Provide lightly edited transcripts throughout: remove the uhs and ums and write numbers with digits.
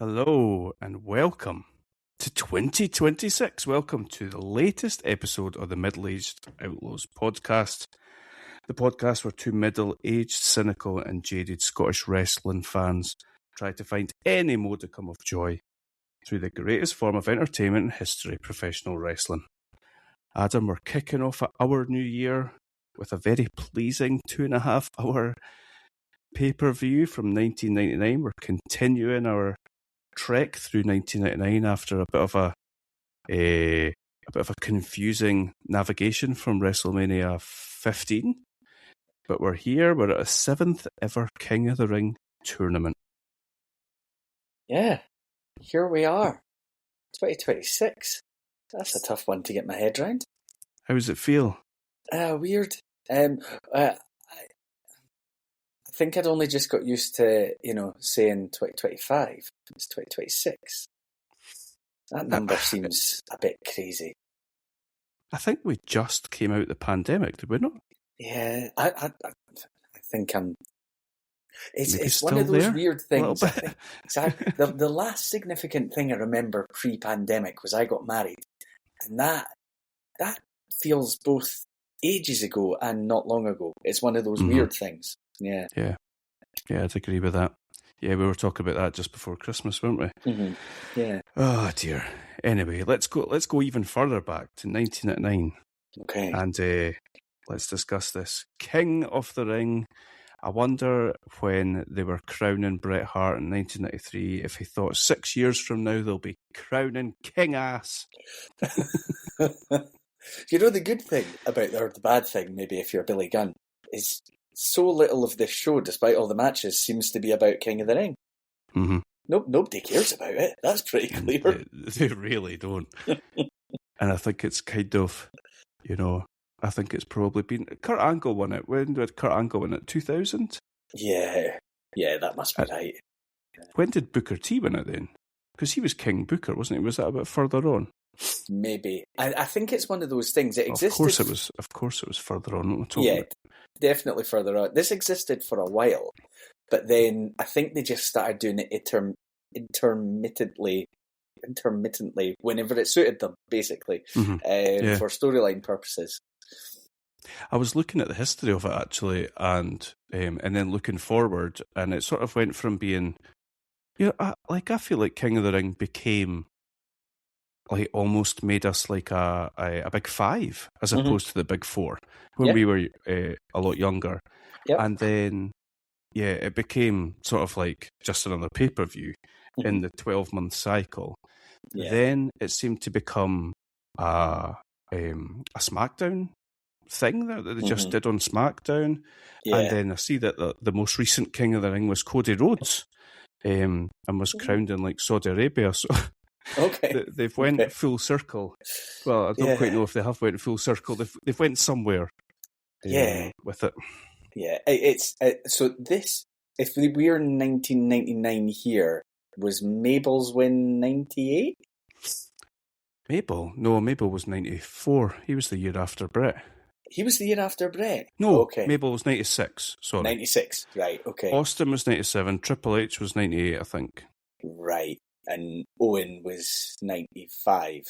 Hello and welcome to 2026. Welcome to the latest episode of the Middle-Aged Outlaws podcast. The podcast where two middle-aged, cynical and jaded Scottish wrestling fans try to find any modicum of joy through the greatest form of entertainment in history, professional wrestling. Adam, we're kicking off our new year with a very pleasing 2.5 hour pay-per-view from 1999. We're continuing our trek through 1999 after a bit of a confusing navigation from WrestleMania 15. But we're here. We're at a 7th ever King of the Ring tournament. Yeah, here we are. 2026. That's a tough one to get my head around. How does it feel? Weird. I think I'd only just got used to, saying 2025. It's 2026. That number seems a bit crazy. I think we just came out of the pandemic, did we not? Yeah, I think I'm... It's one still of those there? weird things. A little bit. Exactly. The last significant thing I remember pre-pandemic was I got married. And that feels both ages ago and not long ago. It's one of those weird things. Yeah. Yeah, I'd agree with that. Yeah, we were talking about that just before Christmas, weren't we? Mm-hmm. Yeah. Oh dear. Anyway, let's go even further back to 1999. Okay. And let's discuss this. King of the Ring. I wonder when they were crowning Bret Hart in 1993 if he thought 6 years from now they'll be crowning King Ass. The good thing about, or the bad thing, maybe if you're Billy Gunn, is so little of this show, despite all the matches, seems to be about King of the Ring. Mm-hmm. Nobody cares about it. That's pretty clear. They really don't. And I think it's kind of, I think it's probably been... Kurt Angle won it. When did Kurt Angle win it? 2000? Yeah, that must be right. When did Booker T win it then? Because he was King Booker, wasn't he? Was that a bit further on? Maybe. I think it's one of those things. It existed. Of course it was further on. Yeah, definitely further on. This existed for a while, but then I think they just started doing it intermittently whenever it suited them, basically, for storyline purposes. I was looking at the history of it actually, and then looking forward, and it sort of went from being, I feel like King of the Ring became like almost made us like a big five as opposed to the big four when we were a lot younger. Yep. And then, it became sort of like just another pay-per-view in the 12-month cycle. Yeah. Then it seemed to become a SmackDown thing that they just did on SmackDown. Yeah. And then I see that the most recent King of the Ring was Cody Rhodes and was crowned in like Saudi Arabia. So okay. They've went full circle. Well, I don't quite know if they have went full circle. They've went somewhere with it. Yeah, it's so this, if we were in 1999 here, was Mabel's win 98? Mabel? No, Mabel was 94. He was the year after Bret. He was the year after Bret? No, okay. Mabel was 96, sorry. 96, right, okay. Austin was 97, Triple H was 98, I think. Right, and Owen was 95.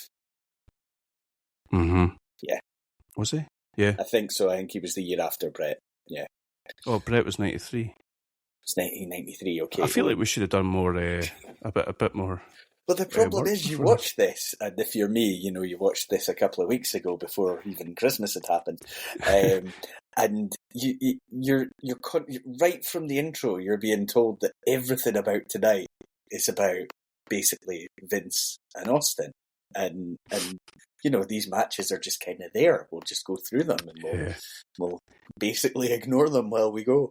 Mm-hmm. Yeah. Was he? Yeah. I think so. I think he was the year after Bret. Yeah. Oh, Bret was 93. It's 1993, okay. I feel like we should have done more, a bit more. Well, the problem is you watch this, and if you're me, you watched this a couple of weeks ago before even Christmas had happened, and you're right from the intro, you're being told that everything about tonight is about basically Vince and Austin, and these matches are just kind of there. We'll just go through them, and we'll basically ignore them while we go.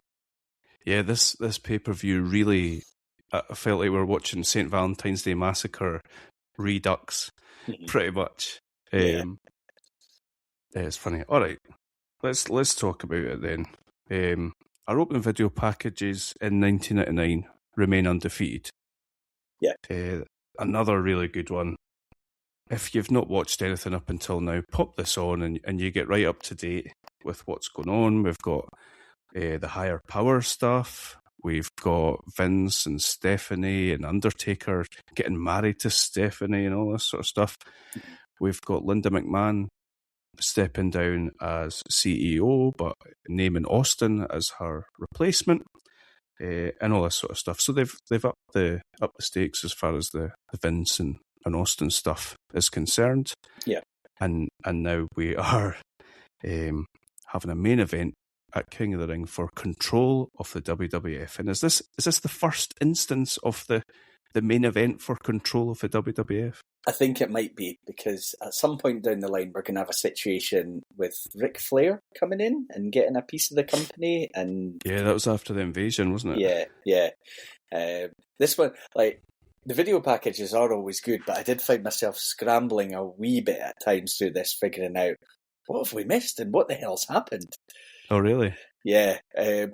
Yeah, this pay-per-view really, I felt like we were watching St. Valentine's Day Massacre Redux, pretty much. It's funny. All right, let's talk about it then. Our opening video packages in 1999 remain undefeated. Yeah. Another really good one. If you've not watched anything up until now, pop this on and you get right up to date with what's going on. We've got the higher power stuff. We've got Vince and Stephanie and Undertaker getting married to Stephanie and all this sort of stuff. We've got Linda McMahon stepping down as CEO, but naming Austin as her replacement, and all this sort of stuff. So they've upped the stakes as far as the Vince and Austin stuff is concerned. Yeah, and now we are having a main event at King of the Ring for control of the WWF. And is this the first instance of the main event for control of the WWF? I think it might be, because at some point down the line we're going to have a situation with Ric Flair coming in and getting a piece of the company. And yeah, that was after the invasion, wasn't it? Yeah. This one, like, the video packages are always good, but I did find myself scrambling a wee bit at times through this, figuring out what have we missed and what the hell's happened. Oh, really? Yeah. I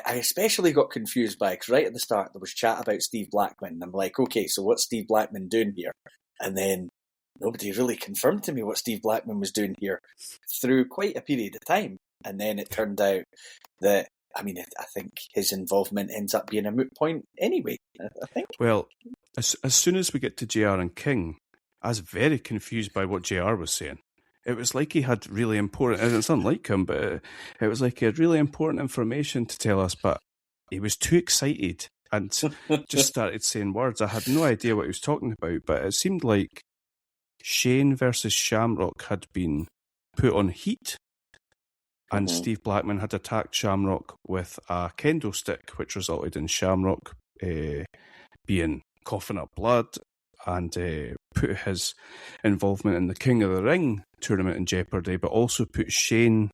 especially got confused by, because right at the start there was chat about Steve Blackman, and I'm like, okay, so what's Steve Blackman doing here? And then nobody really confirmed to me what Steve Blackman was doing here through quite a period of time. And then it turned out that, I think his involvement ends up being a moot point anyway, I think. Well, as soon as we get to JR and King, I was very confused by what JR was saying. It was like he had really important, and it's unlike him, but it was like he had really important information to tell us, but he was too excited and just started saying words. I had no idea what he was talking about, but it seemed like Shane versus Shamrock had been put on heat, and Steve Blackman had attacked Shamrock with a kendo stick, which resulted in Shamrock being coughing up blood and put his involvement in the King of the Ring tournament in jeopardy, but also put Shane's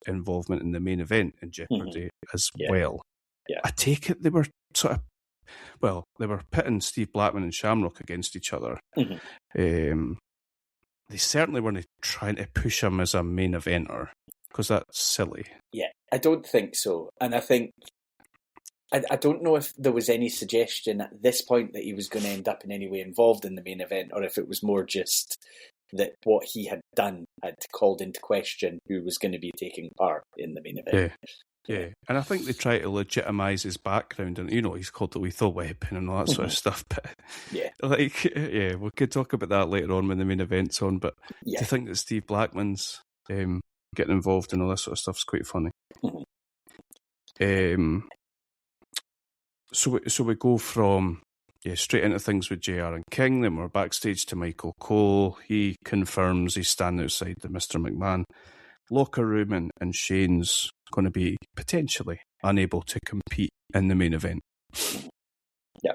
involvement in the main event in jeopardy as well. Yeah. I take it they were they were pitting Steve Blackman and Shamrock against each other. They certainly weren't trying to push him as a main eventer, because that's silly. Yeah, I don't think so. And I think, I don't know if there was any suggestion at this point that he was going to end up in any way involved in the main event, or if it was more just that what he had done had called into question who was going to be taking part in the main event. Yeah. And I think they try to legitimise his background, and he's called the Lethal Weapon and all that sort of stuff. But we could talk about that later on when the main event's on. But to think that Steve Blackman's getting involved in all this sort of stuff is quite funny. So we go from straight into things with JR and King. Then we're backstage to Michael Cole. He confirms he's standing outside the Mr. McMahon locker room, and Shane's going to be potentially unable to compete in the main event. Yeah.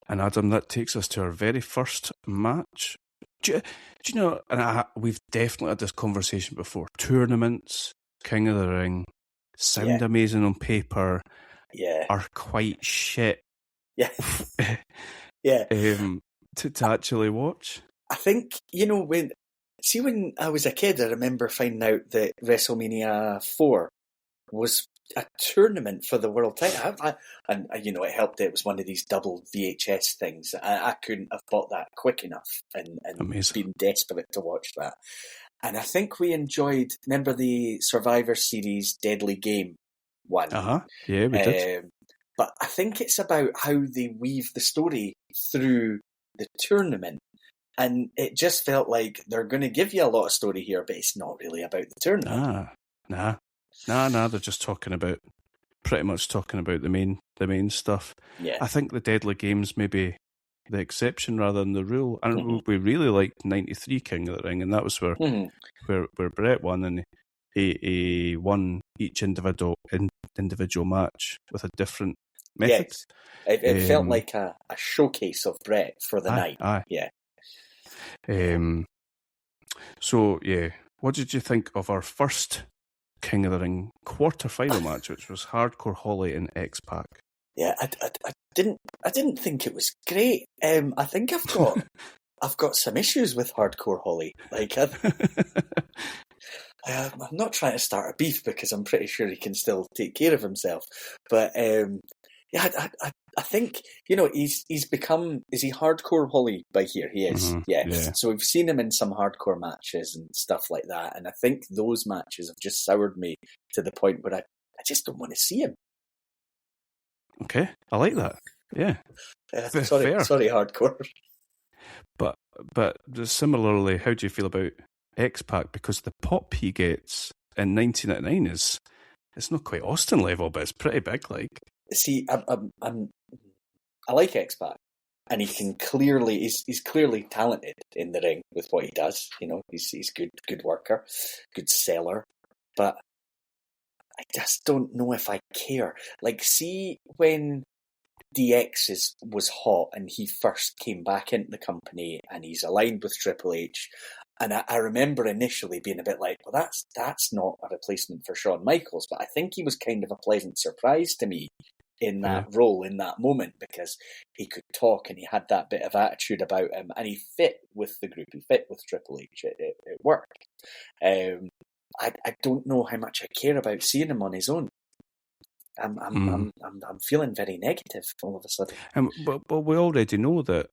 And Adam, that takes us to our very first match. Do you know, and we've definitely had this conversation before, tournaments, King of the Ring, sound amazing on paper, are quite shit. Yeah. To actually watch. I think, when I was a kid, I remember finding out that WrestleMania 4 was a tournament for the world title. And it helped. It was one of these double VHS things. I couldn't have bought that quick enough and been desperate to watch that. And I think we enjoyed, remember the Survivor Series Deadly Game one? Yeah, we did. But I think it's about how they weave the story through the tournament. And it just felt like they're going to give you a lot of story here, but it's not really about the tournament. Nah. They're just pretty much talking about the main stuff. Yeah. I think the Deadly Game's maybe the exception rather than the rule. And we really liked 93 King of the Ring, and that was where Brett won, and he won each individual match with a different method. Yes. It felt like a showcase of Brett for the night. Aye. Yeah. What did you think of our first King of the Ring quarter-final match, which was Hardcore Holly and X-Pac? Yeah, I didn't think it was great. I think I've got some issues with Hardcore Holly. Like, I'm not trying to start a beef, because I'm pretty sure he can still take care of himself. But I think, he's become, is he Hardcore Holly by here? He is, yeah. So we've seen him in some hardcore matches and stuff like that, and I think those matches have just soured me to the point where I just don't want to see him. Okay, I like that. Yeah, Sorry, hardcore. But similarly, how do you feel about X-Pac? Because the pop he gets in 1999 it's not quite Austin level, but it's pretty big. Like, see, I like X-Pac, and he's clearly talented in the ring with what he does. You know, he's good worker, good seller, but I just don't know if I care. Like, see when DX was hot and he first came back into the company and he's aligned with Triple H, and I remember initially being a bit like, well, that's not a replacement for Shawn Michaels, but I think he was kind of a pleasant surprise to me in that role, in that moment, because he could talk and he had that bit of attitude about him, and he fit with the group, he fit with Triple H, it worked. I don't know how much I care about seeing him on his own. I'm feeling very negative all of a sudden. But we already know that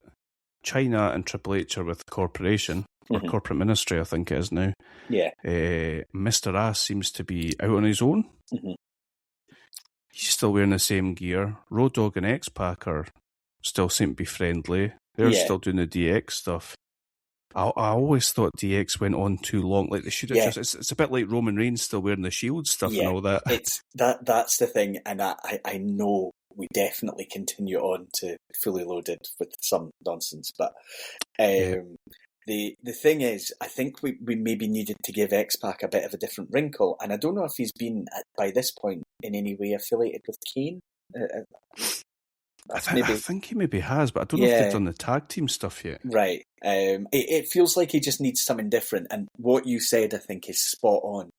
China and Triple H are with Corporation, or Corporate Ministry, I think it is now. Yeah. Mr. Ass seems to be out on his own. Mm-hmm. He's still wearing the same gear. Road Dogg and X-Pac still seem to be friendly. They're still doing the DX stuff. I always thought DX went on too long. Like, they should have just... It's a bit like Roman Reigns still wearing the Shield stuff and all that. That's the thing, and I know we definitely continue on to Fully Loaded with some nonsense, but the thing is, I think we maybe needed to give X-Pac a bit of a different wrinkle, and I don't know if he's been, by this point, in any way affiliated with Kane. I think he maybe has, but I don't know if they've done the tag team stuff yet. Right. It feels like he just needs something different, and what you said, I think, is spot on.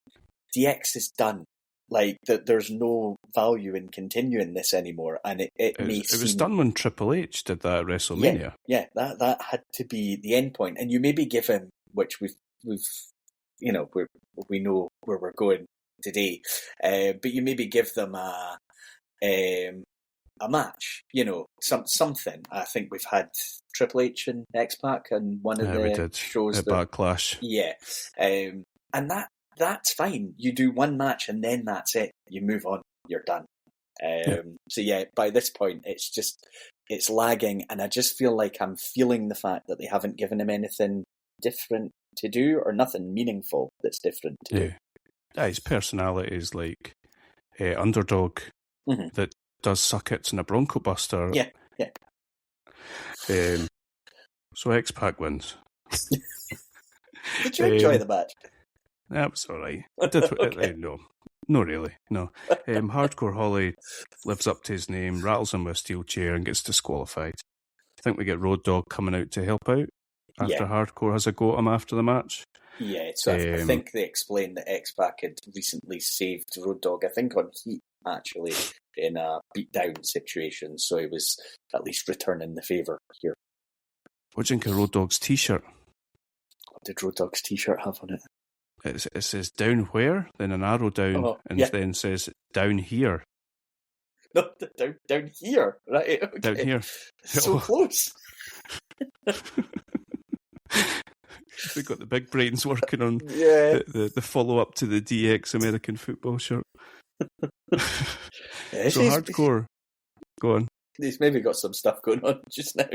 DX is done. Like, there's no value in continuing this anymore, and it was done when Triple H did that at WrestleMania. Yeah, that had to be the end point, and you maybe give him, which we've we know where we're going today, but you maybe give them a match, something. I think we've had Triple H and X-Pac and one of the shows at Backlash. Yeah, and that's fine. You do one match and then that's it. You move on. You're done. So yeah, by this point, it's lagging, and I just feel like I'm feeling the fact that they haven't given him anything different to do, or nothing meaningful that's different to do. His personality is like underdog that does suckets and a Bronco Buster. Yeah. So X-Pac wins. Did you enjoy the match? That was all right. I did. Okay. No, not really. No. Hardcore Holly lives up to his name, rattles him with a steel chair, and gets disqualified. I think we get Road Dogg coming out to help out after Hardcore has a go at him after the match. Yeah, so I think they explained that X-Pac had recently saved Road Dogg, I think on Heat, actually, in a beatdown situation, so he was at least returning the favour here. What do you think of Road Dogg's t-shirt? What did Road Dogg's t-shirt have on it? It says down where, then an arrow down, then says down here. No, down here, right? Okay. Down here. So close. We got the big brains working on the follow-up to the DX American football shirt. So Hardcore, go on. He's maybe got some stuff going on just now.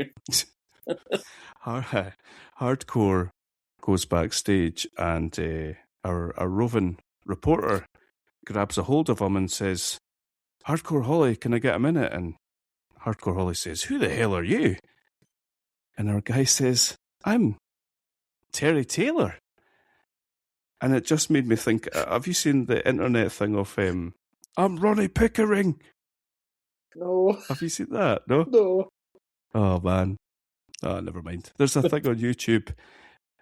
Hardcore goes backstage, and our roving reporter grabs a hold of him and says, "Hardcore Holly, can I get a minute?" And Hardcore Holly says, "Who the hell are you?" And our guy says, "I'm Terry Taylor." And it just made me think, have you seen the internet thing of I'm Ronnie Pickering? No. Have you seen that? No? No. Oh, man. Oh, never mind. There's a thing on YouTube,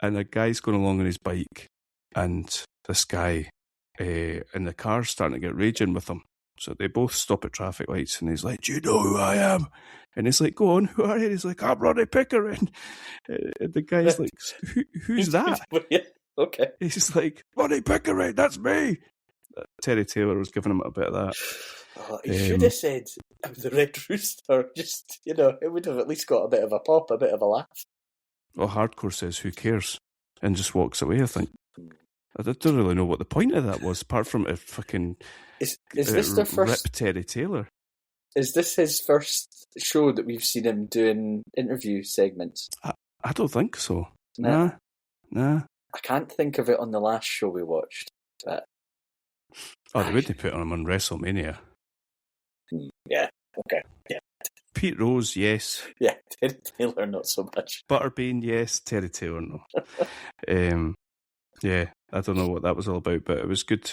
and a guy's going along on his bike, and this guy in the car starting to get raging with him. So they both stop at traffic lights, and he's like, "Do you know who I am?" And he's like, "Go on, who are you?" And he's like, "I'm Ronnie Pickering." And the guy's like, who's that? Okay. He's like, "Ronnie Pickering, that's me." Terry Taylor was giving him a bit of that. Oh, he should have said, "I'm the Red Rooster." Just, it would have at least got a bit of a pop, a bit of a laugh. Well, Hardcore says, "Who cares?" and just walks away, I think. I don't really know what the point of that was, apart from a fucking Is this their first? Rip Terry Taylor. Is this his first show that we've seen him doing interview segments? I don't think so. Nah. Nah. I can't think of it on the last show we watched. But... Oh, they wouldn't put him on WrestleMania. Yeah. Okay. Yeah. Pete Rose, yes. Yeah. Terry Taylor, not so much. Butterbean, yes. Terry Taylor, no. Yeah, I don't know what that was all about, but it was good.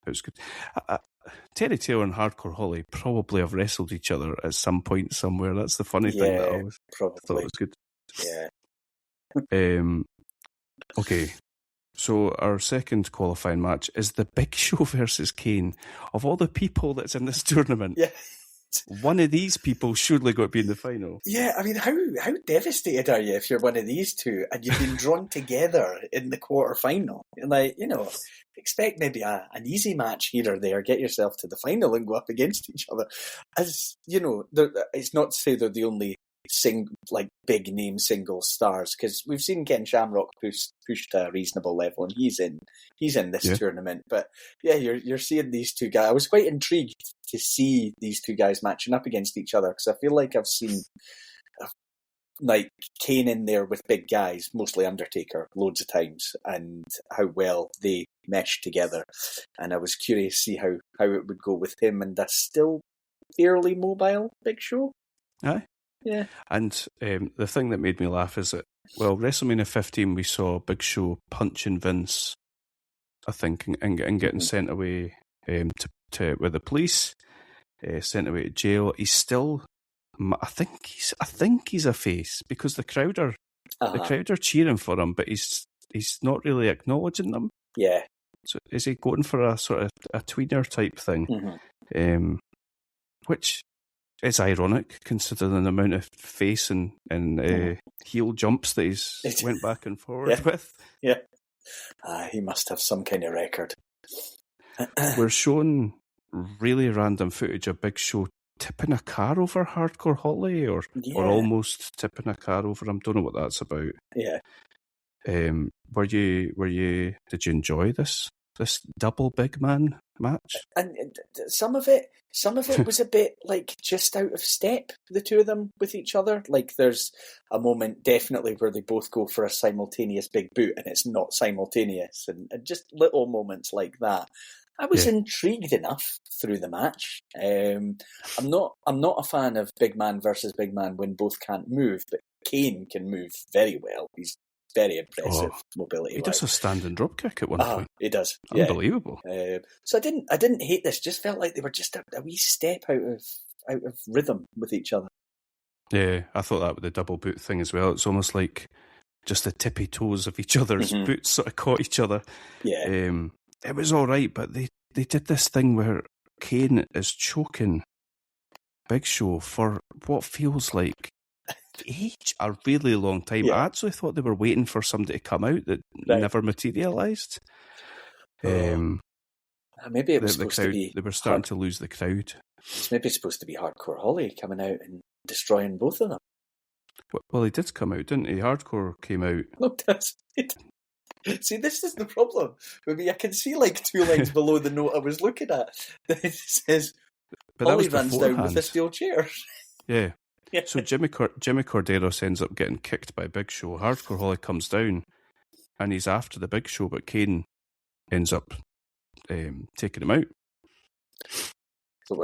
It was good. Terry Taylor and Hardcore Holly probably have wrestled each other at some point somewhere. That's the funny thing that I always thought was good. Yeah. Okay. So our second qualifying match is the Big Show versus Kane. Of all the people that's in this tournament, one of these people surely got to be in the final. Yeah, I mean, how devastated are you if you're one of these two and you've been drawn together in the quarterfinal? Like, expect maybe an easy match here or there, get yourself to the final and go up against each other. As it's not to say they're the only big name single stars, because we've seen Ken Shamrock pushed to a reasonable level, and he's in this tournament. But yeah, you're seeing these two guys. I was quite intrigued to see these two guys matching up against each other, because I feel like I've seen Kane in there with big guys, mostly Undertaker, loads of times, and how well they mesh together. And I was curious to see how it would go with him and a still fairly mobile Big Show. Aye. Yeah. And the thing that made me laugh is that, WrestleMania 15, we saw Big Show punching Vince, I think, and getting sent away to with the police, sent away to jail. He's still, I think he's a face, because the crowd are cheering for him, but he's not really acknowledging them. Yeah. So is he going for a sort of a tweener type thing? Which is ironic, considering the amount of face and heel jumps that he's went back and forward with. Yeah. He must have some kind of record. We're showing really random footage of Big Show tipping a car over Hardcore Holly, or almost tipping a car over him. Don't know what that's about. Yeah. Did you enjoy this double big man match? And some of it was a bit just out of step, the two of them with each other. Like, there's a moment definitely where they both go for a simultaneous big boot and it's not simultaneous, and just little moments like that. I was intrigued enough through the match. I'm not a fan of big man versus big man when both can't move, but Kane can move very well. He's very impressive mobility. He does a standing drop kick at one point. He does. Unbelievable. So I didn't hate this. Just felt like they were just a wee step out of rhythm with each other. Yeah, I thought that with the double boot thing as well. It's almost like just the tippy toes of each other's boots sort of caught each other. Yeah. It was all right, but they did this thing where Kane is choking Big Show for what feels like a really long time. I actually thought they were waiting for somebody to come out that never materialised. Maybe it was supposed to be... They were starting to lose the crowd. It's maybe supposed to be Hardcore Holly coming out and destroying both of them. Well, he did come out, didn't he? Hardcore came out. No, does it? See, this is the problem. Maybe I can see two lines below the note I was looking at. It says, Holly runs down with a steel chair. Yeah. So Jimmy Corderos ends up getting kicked by Big Show. Hardcore Holly comes down and he's after the Big Show, but Kane ends up taking him out. So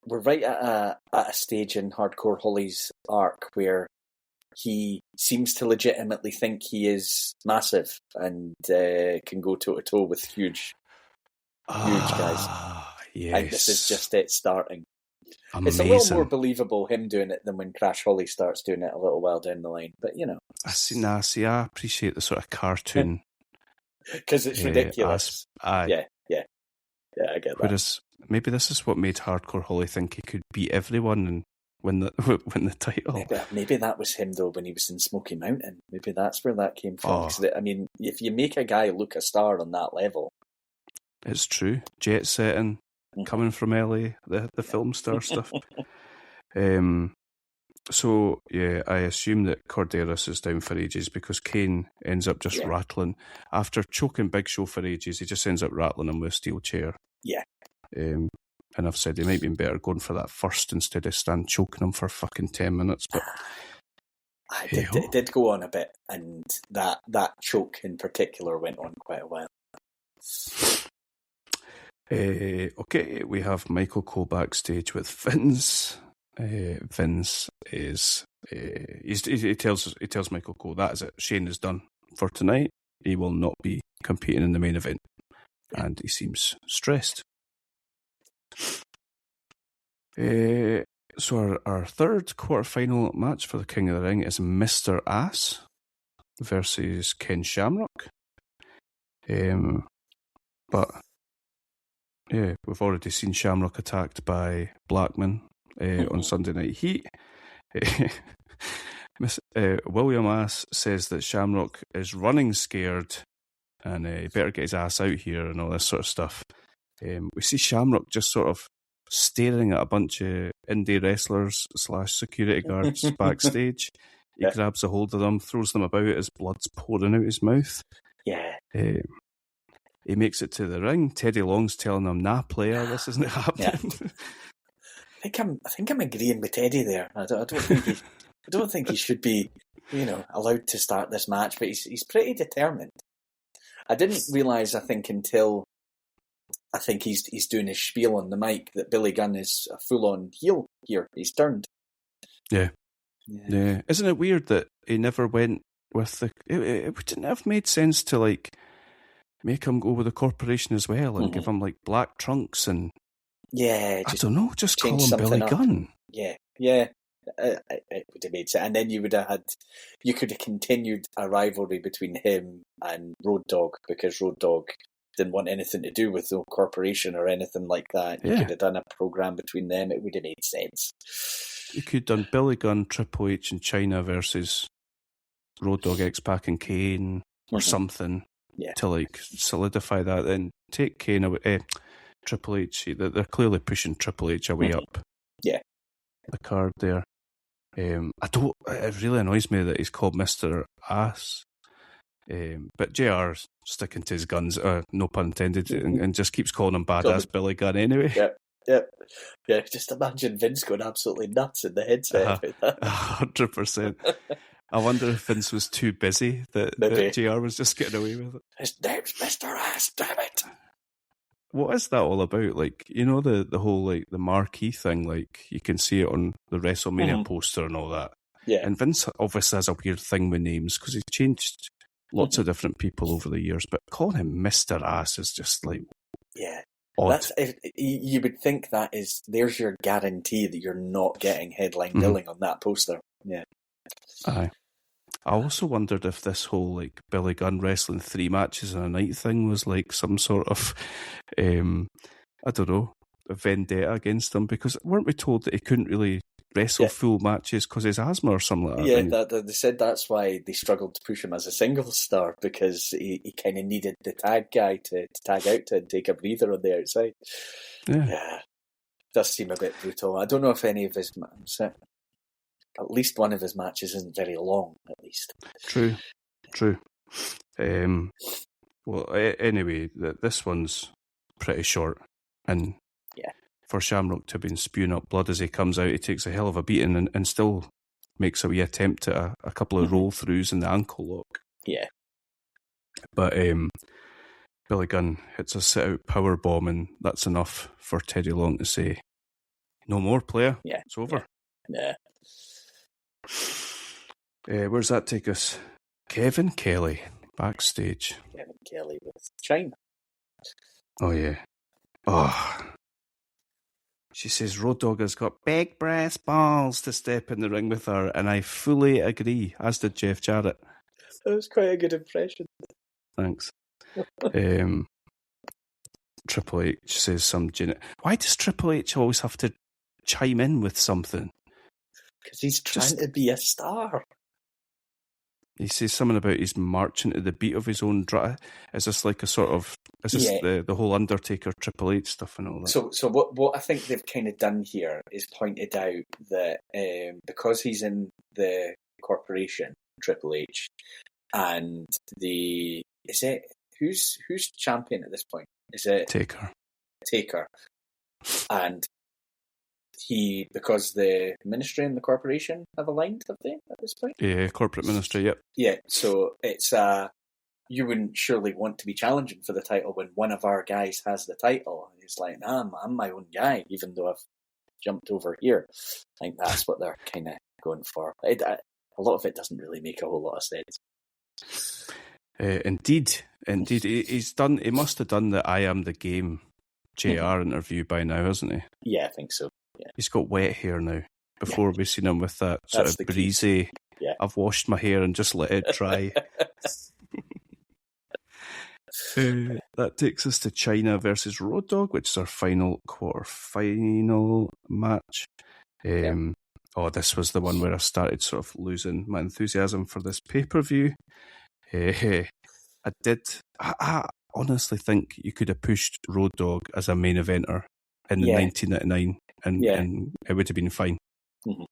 we're right at a stage in Hardcore Holly's arc where he seems to legitimately think he is massive and can go toe-to-toe with huge guys. Yes. I think this is just it starting. Amazing. It's a little more believable him doing it than when Crash Holly starts doing it a little while down the line. But, I appreciate the sort of cartoon. Because it's ridiculous. Yeah, I get that. Whereas maybe this is what made Hardcore Holly think he could beat everyone and win the title. Maybe that was him, though, when he was in Smoky Mountain. Maybe that's where that came from. I mean, if you make a guy look a star on that level... It's true. Jet setting, coming from LA, the film star stuff. So, yeah, I assume that Corderas is down for ages because Kane ends up just rattling. After choking Big Show for ages, he just ends up rattling him with a steel chair. Yeah. And I've said he might be better going for that first instead of stand choking him for fucking 10 minutes. But it did go on a bit, and that choke in particular went on quite a while. Okay, we have Michael Cole backstage with Vince. Vince is he tells Michael Cole that is it. Shane is done for tonight. He will not be competing in the main event, and he seems stressed. So our third quarterfinal match for the King of the Ring is Mr. Ass versus Ken Shamrock. But yeah, we've already seen Shamrock attacked by Blackman on Sunday Night Heat. William Ass says that Shamrock is running scared and he better get his ass out here and all this sort of stuff. We see Shamrock just sort of staring at a bunch of indie wrestlers / security guards backstage. He grabs a hold of them, throws them about as blood's pouring out his mouth. Yeah. He makes it to the ring. Teddy Long's telling him, "Nah, player, this isn't happening." Yeah. I think I'm agreeing with Teddy there. I don't think he should be, allowed to start this match, but he's pretty determined. I didn't realise, I think, until I think he's doing his spiel on the mic that Billy Gunn is a full-on heel here. He's turned. Yeah. Isn't it weird that he never went with the... It wouldn't have made sense to, make him go with the corporation as well and give him, black trunks and... Yeah. I don't know, just call him Billy Gunn. Yeah. It would have made sense. And then you could have continued a rivalry between him and Road Dogg, because Road Dogg didn't want anything to do with the corporation or anything like that. You could have done a program between them. It would have made sense. You could have done Billy Gunn, Triple H and China versus Road Dogg, X-Pac and Kane or something to solidify that. Then take Kane away, Triple H. They're clearly pushing Triple H away up. Yeah. The card there. It really annoys me that he's called Mr. Ass. But JR's sticking to his guns, no pun intended, and just keeps calling him Badass Billy Gunn anyway. Yeah. Just imagine Vince going absolutely nuts in the headset about that. 100%. I wonder if Vince was too busy that JR was just getting away with it. His name's Mr. Ass, damn it. What is that all about? The whole the marquee thing, you can see it on the WrestleMania poster and all that. Yeah. And Vince obviously has a weird thing with names because he's changed lots of different people over the years, but calling him Mr. Ass is just odd. You would think there's your guarantee that you're not getting headline billing on that poster. Yeah. Aye. I also wondered if this whole Billy Gunn wrestling 3 matches in a night thing was some sort of I don't know, a vendetta against him, because weren't we told that he couldn't really wrestle full matches because of his asthma or something like that? Yeah, they said that's why they struggled to push him as a singles star, because he kind of needed the tag guy to tag out to and take a breather on the outside. Yeah. Does seem a bit brutal. I don't know if any of his at least one of his matches isn't very long, at least. True. Anyway, this one's pretty short, and for Shamrock to have been spewing up blood as he comes out, he takes a hell of a beating and still makes a wee attempt at a couple of roll-throughs in the ankle lock. Yeah. But Billy Gunn hits a sit-out power bomb, and that's enough for Teddy Long to say, "No more, player. Yeah. It's over." Yeah. Where's that take us? Kevin Kelly backstage. Kevin Kelly with China. Oh yeah. Oh. She says Road Dogg has got big brass balls to step in the ring with her, and I fully agree, as did Jeff Jarrett. That was quite a good impression. Thanks. Triple H says why does Triple H always have to chime in with something? Because he's trying to be a star. He says something about he's marching to the beat of his own drum. Is this like a sort of... Is this the whole Undertaker Triple H stuff and all that? So what I think they've kind of done here is pointed out that because he's in the corporation, Triple H, and who's champion at this point? Is it Taker? And because the ministry and the corporation have aligned, have they, at this point? Yeah, corporate ministry, yep. Yeah, so it's you wouldn't surely want to be challenging for the title when one of our guys has the title. And he's like, nah, I'm my own guy, even though I've jumped over here. I think that's what they're kind of going for. A lot of it doesn't really make a whole lot of sense. Indeed. He must have done the I Am the Game JR interview by now, hasn't he? Yeah, I think so. Yeah. He's got wet hair now. Before we've seen him with that sort of breezy, I've washed my hair and just let it dry. That takes us to China versus Road Dogg, which is our final quarter-final match. This was the one where I started sort of losing my enthusiasm for this pay-per-view. I honestly think you could have pushed Road Dogg as a main eventer in 1999 and it would have been fine. Mm-hmm.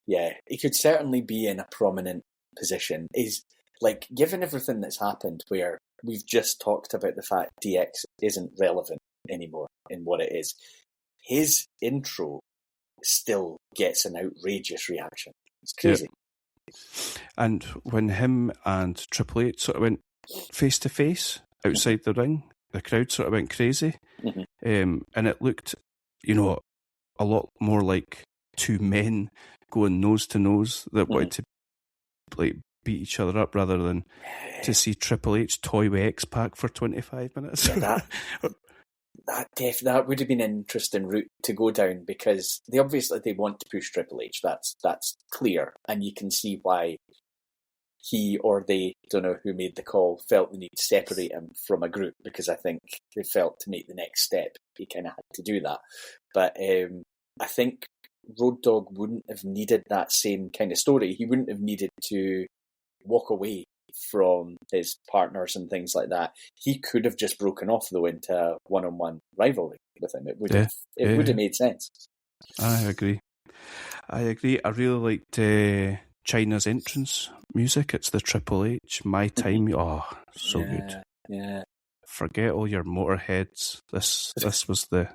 Yeah, he could certainly be in a prominent position. Is like, given everything that's happened, where we've just talked about the fact DX isn't relevant anymore in what it is, his intro still gets an outrageous reaction. It's crazy. Yeah. And when him and Triple H sort of went face to face outside the ring, the crowd sort of went crazy. Mm-hmm. And it looked, a lot more like two men going nose to nose that wanted to like beat each other up rather than to see Triple H toy with X-Pac for 25 minutes. Yeah, that would have been an interesting route to go down, because they want to push Triple H. That's clear, and you can see why he or they, don't know who made the call, felt the need to separate him from a group, because I think they felt to make the next step he kind of had to do that. But I think Road Dogg wouldn't have needed that same kind of story. He wouldn't have needed to walk away from his partners and things like that. He could have just broken off, though, into a one-on-one rivalry with him. It would have made sense. I agree. I really liked China's entrance music. It's the Triple H, My Time. Oh, so good. Yeah. Forget all your Motorheads. This was the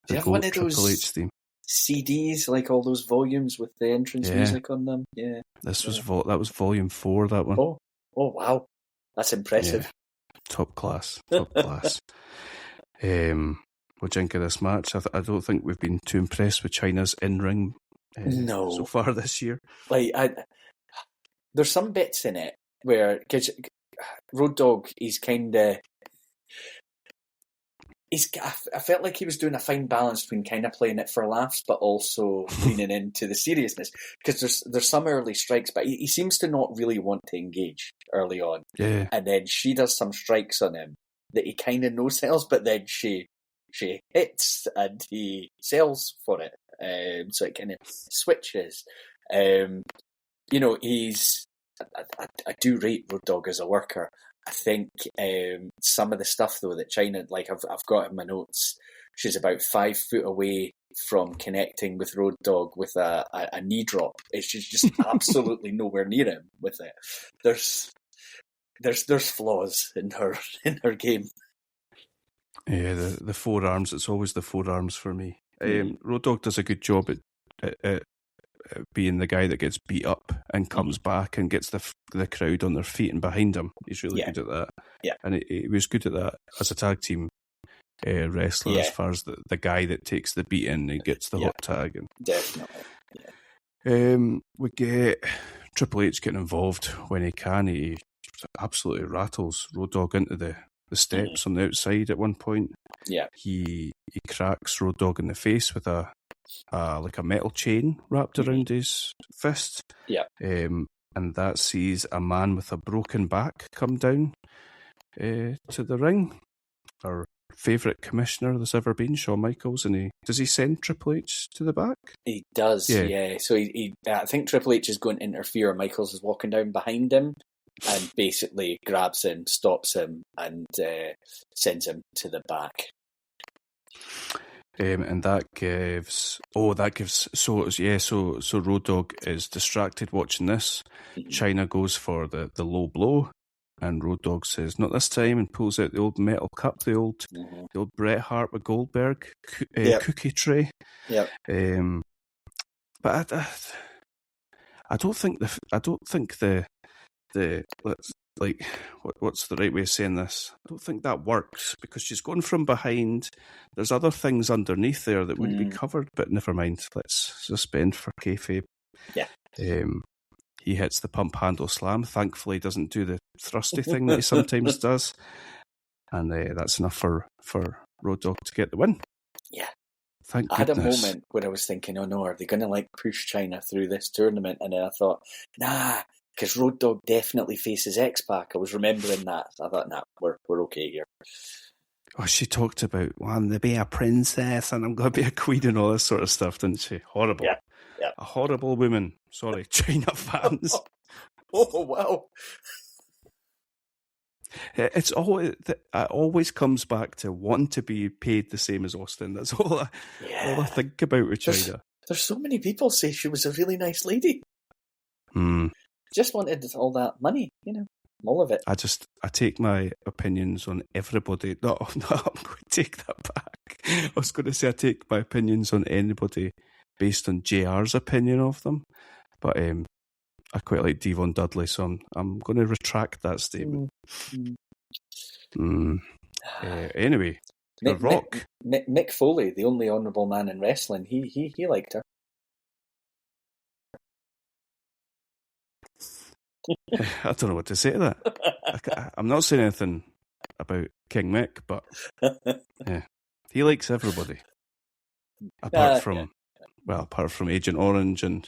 Do you have one of Triple those H theme CDs, like all those volumes with the entrance music on them? Yeah. This was that was volume 4. That one. Oh wow, that's impressive. Yeah. Top class. What do you think of this match? I don't think we've been too impressed with China's in-ring so far this year. Like, there's some bits in it where, cause Road Dogg, he's kind of... I felt like he was doing a fine balance between kind of playing it for laughs, but also leaning into the seriousness. Because there's some early strikes, but he seems to not really want to engage early on. Yeah. And then she does some strikes on him that he kind of no-sells, but then she hits and he sells for it. So it kind of switches. He's... I do rate Road Dogg as a worker. I think some of the stuff, though, that China, like I've got in my notes, she's about 5 foot away from connecting with Road Dogg with a knee drop. She's just absolutely nowhere near him with it. There's flaws in her game. Yeah, the forearms. It's always the forearms for me. Road Dogg does a good job at being the guy that gets beat up and comes back and gets the crowd on their feet and behind him. He's really good at that. Yeah. And he was good at that as a tag team wrestler, as far as the guy that takes the beating and gets the hot tag. And, definitely. Yeah. We get Triple H getting involved when he can. He absolutely rattles Road Dogg into the steps on the outside at one point. Yeah. He cracks Road Dogg in the face with a metal chain wrapped around his fist. Yeah. And that sees a man with a broken back come down to the ring. Our favourite commissioner there's ever been, Shawn Michaels, and does he send Triple H to the back? He does, yeah. So I think Triple H is going to interfere. Michaels is walking down behind him and basically grabs him, stops him, and sends him to the back. And that gives so Road Dogg is distracted watching this. Mm-hmm. China goes for the low blow, and Road Dogg says not this time and pulls out the old metal cup, the old Bret Hart with Goldberg cookie tray. Yep. But I don't think the what's the right way of saying this? I don't think that works because she's going from behind. There's other things underneath there that wouldn't be covered, but never mind. Let's suspend for kayfabe. Yeah. He hits the pump handle slam. Thankfully, he doesn't do the thrusty thing that he sometimes does, and that's enough for Road Dogg to get the win. Yeah. Thank I had a goodness. moment where I was thinking, oh no, are they going to push China through this tournament? And then I thought, nah, because Road Dogg definitely faces X-Pac. I was remembering that. So I thought, nah, we're okay here. Oh, she talked about wanting to be a princess and I'm going to be a queen and all this sort of stuff, didn't she? Horrible. Yeah. A horrible woman. Sorry, China fans. Oh, wow. It always comes back to wanting to be paid the same as Austin. That's all I think about with China. There's so many people say she was a really nice lady. Just wanted all that money, all of it. I take my opinions on everybody. No, I'm going to take that back. I was going to say I take my opinions on anybody based on JR's opinion of them. But I quite like Devon Dudley, so I'm going to retract that statement. Anyway, The Rock. Mick Foley, the only honourable man in wrestling, he liked her. I don't know what to say to that. I'm not saying anything about King Mick, but yeah, he likes everybody. Apart from Agent Orange and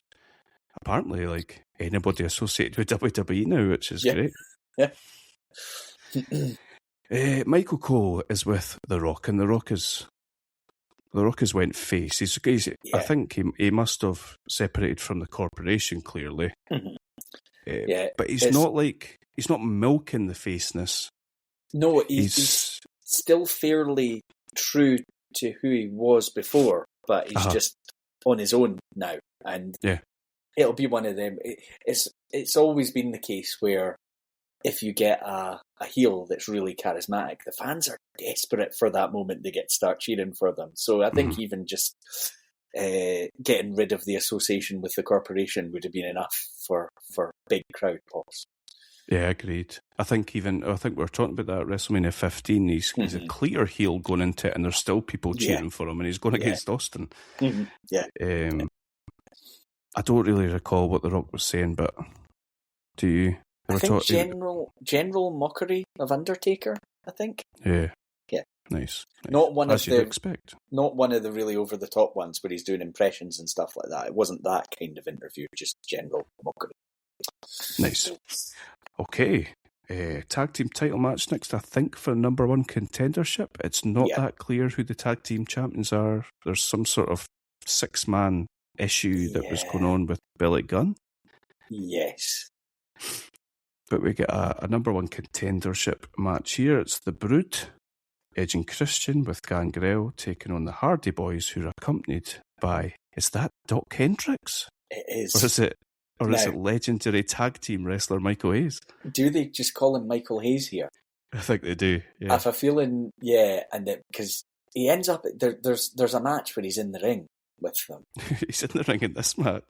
apparently like anybody associated with WWE now, which is great. Yeah. Michael Cole is with The Rock, and The Rock has went face. He's I think he must have separated from the corporation clearly. But he's not milking the faceness. No, he's still fairly true to who he was before, but he's just on his own now, and it'll be one of them. It's always been the case where if you get a heel that's really charismatic, the fans are desperate for that moment they get to start cheering for them. So I think even just getting rid of the association with the corporation would have been enough for big crowd pops. Yeah, agreed. I think we were talking about that at WrestleMania 15. He's a clear heel going into it, and there's still people cheering for him, and he's going against Austin. Yeah. I don't really recall what The Rock was saying, but do you? I think general mockery of Undertaker, I think. Yeah. Yeah. Nice. Not one As of you'd the expect. Not one of the really over the top ones where he's doing impressions and stuff like that. It wasn't that kind of interview, just general mockery. Nice. Okay. Tag team title match next, I think, for number one contendership. It's not that clear who the tag team champions are. There's some sort of 6-man issue that was going on with Billy Gunn. Yes. But we get a number one contendership match here. It's the Brood, Edge and Christian with Gangrel taking on the Hardy Boys, who are accompanied by, is that Doc Hendricks? It is. Or is it legendary tag team wrestler Michael Hayes? Do they just call him Michael Hayes here? I think they do, yeah. I have a feeling, and because he ends up, there's a match where he's in the ring with them. He's in the ring in this match.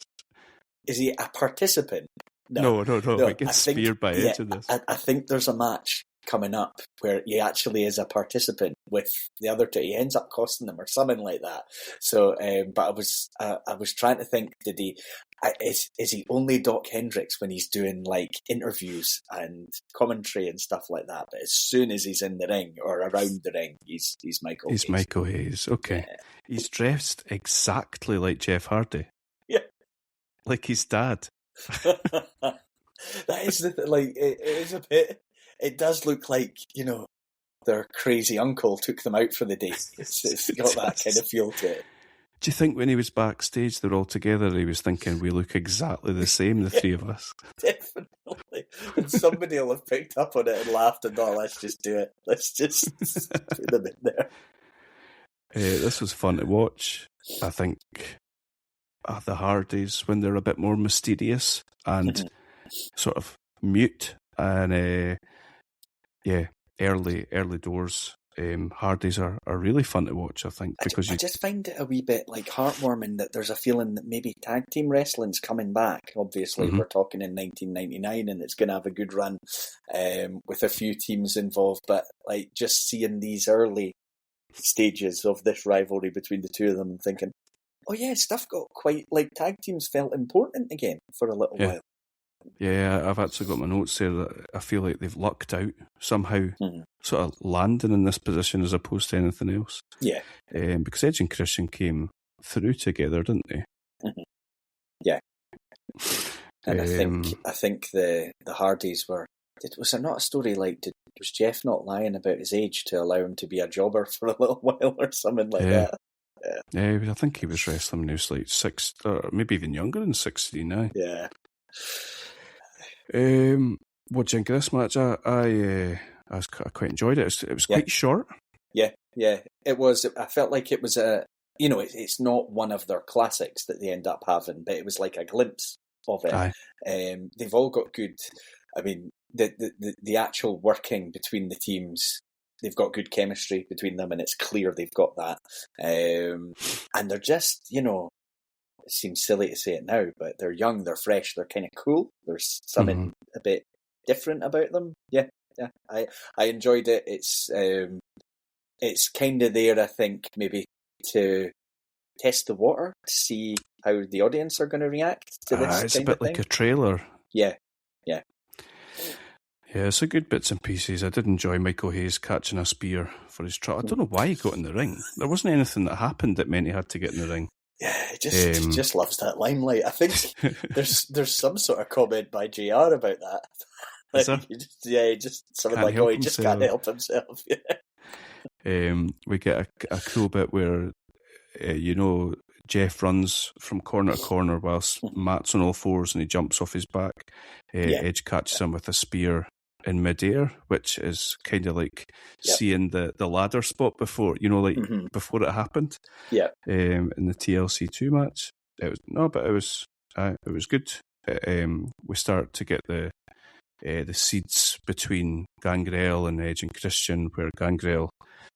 Is he a participant? No. He gets speared by Edge in this. I think there's a match coming up where he actually is a participant with the other two. He ends up costing them or something like that. So, but I was trying to think, is he only Doc Hendricks when he's doing like interviews and commentary and stuff like that? But as soon as he's in the ring or around the ring, he's Michael Hayes. He's Michael Hayes, okay. Yeah. He's dressed exactly like Jeff Hardy. Yeah. Like his dad. That is it is a bit. It does look like, their crazy uncle took them out for the day. It's got that kind of feel to it. Do you think when he was backstage, they're all together, he was thinking, we look exactly the same, the three of us? Definitely. And somebody will have picked up on it and laughed and thought, let's just do it. Let's just put them in there. This was fun to watch. I think the Hardys, when they're a bit more mysterious and sort of mute, and early doors. Hardys are really fun to watch, I think, because I just find it a wee bit like heartwarming that there's a feeling that maybe tag team wrestling's coming back. Obviously, we're talking in 1999, and it's going to have a good run with a few teams involved. But like just seeing these early stages of this rivalry between the two of them, and thinking, oh yeah, stuff got quite like tag teams felt important again for a little while. Yeah, I've actually got my notes there that I feel like they've lucked out somehow, sort of landing in this position as opposed to anything else. Yeah. Because Edge and Christian came through together, didn't they? Yeah. And I think the Hardys were. Was there not a story like was Jeff not lying about his age to allow him to be a jobber for a little while or something like that? Yeah, I think he was wrestling when he was like 6, or maybe even younger than 69. Yeah. What do you think of this match? I quite enjoyed it. It was quite short. Yeah. It was. I felt like it was it's not one of their classics that they end up having, but it was like a glimpse of it. Aye. They've all got good. I mean, the actual working between the teams. They've got good chemistry between them, and it's clear they've got that. And they're just, it seems silly to say it now, but they're young, they're fresh, they're kind of cool. There's something a bit different about them. Yeah. I enjoyed it. It's kind of there, I think, maybe to test the water to see how the audience are going to react to this. It's a bit like a trailer. Yeah. Yeah, it's a good bits and pieces. I did enjoy Michael Hayes catching a spear for his trot. I don't know why he got in the ring. There wasn't anything that happened that meant he had to get in the ring. Yeah, he just loves that limelight. I think there's some sort of comment by JR about that. Is there? He just something like, he just can't help himself. We get a cool bit where, Jeff runs from corner to corner whilst Matt's on all fours and he jumps off his back. Edge catches him with a spear in midair, which is kind of like seeing the ladder spot before, before it happened. Yeah. In the TLC2 match, it was good. We start to get the seeds between Gangrel and Edge and Christian, where Gangrel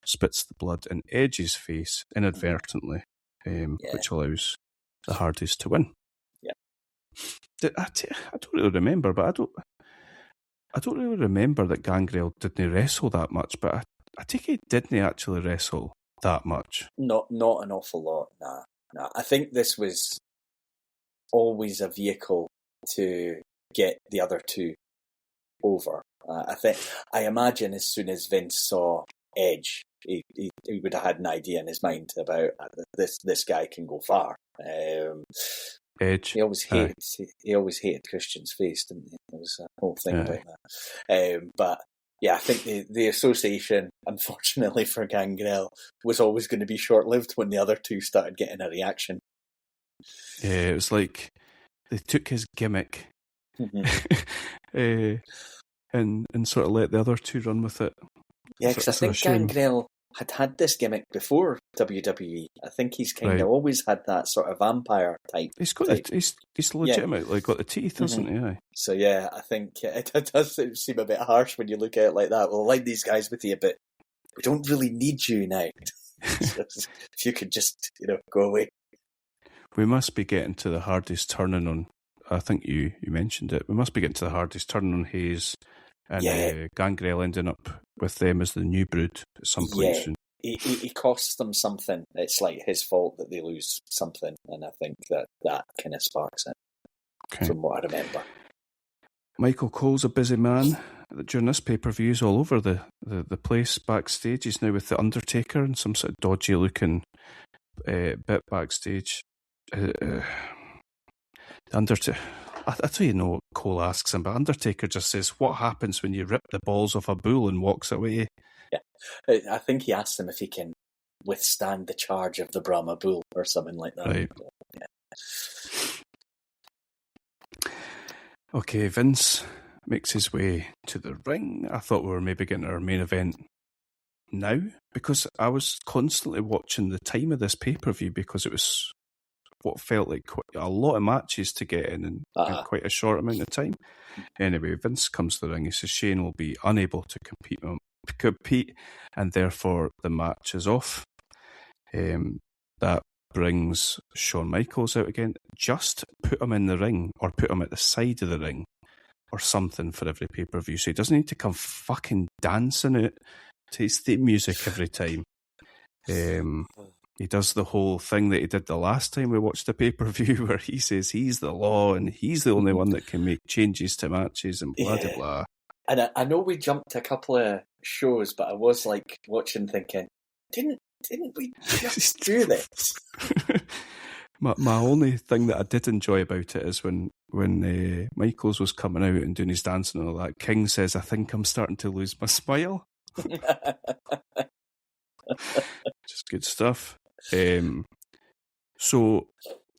spits the blood in Edge's face inadvertently, which allows the Hardys to win. Yeah. I don't really remember, but I don't really remember that Gangrel didn't wrestle that much, but I take he didn't actually wrestle that much. Not an awful lot, nah. I think this was always a vehicle to get the other two over. I imagine as soon as Vince saw Edge, he would have had an idea in his mind about this guy can go far. Edge. He always hated Christian's face, didn't he? There was a whole thing about that. But yeah, I think the association, unfortunately for Gangrel, was always going to be short-lived when the other two started getting a reaction. Yeah, it was like they took his gimmick and sort of let the other two run with it. Yeah, because I think Gangrel had this gimmick before WWE. I think he's kind of always had that sort of vampire type. He's got he's legitimately got the teeth, isn't he? Aye. So yeah, I think it does seem a bit harsh when you look at it like that. We'll line these guys with you, but we don't really need you now. If you could just go away. We must be getting to the Hardys turning on. I think you mentioned it. We must be getting to the Hardys turning on Hayes. And Gangrel ending up with them as the new brood at some point soon. He costs them something. It's like his fault that they lose something, and I think that kind of sparks it, from what I remember. Michael Cole's a busy man. During this pay-per-view, he's all over the place backstage. He's now with the Undertaker and some sort of dodgy-looking bit backstage. Undertaker. I tell you, what Cole asks him, but Undertaker just says, "What happens when you rip the balls off a bull?" and walks away. I think he asked him if he can withstand the charge of the Brahma bull or something like that. Right. Yeah. Okay, Vince makes his way to the ring. I thought we were maybe getting our main event now, because I was constantly watching the time of this pay-per-view because it was what felt like quite a lot of matches to get in quite a short amount of time. Anyway, Vince comes to the ring. He says Shane will be unable to compete, and therefore the match is off. That brings Shawn Michaels out again. Just put him in the ring, or put him at the side of the ring, or something for every pay-per-view. So he doesn't need to come fucking dancing out to his theme music every time. He does the whole thing that he did the last time we watched the pay-per-view, where he says he's the law and he's the only one that can make changes to matches and blah, blah, blah. And I know we jumped a couple of shows, but I was like watching thinking, didn't we just do this? My only thing that I did enjoy about it is when Michaels was coming out and doing his dancing and all that, King says, I think I'm starting to lose my smile. Just good stuff. So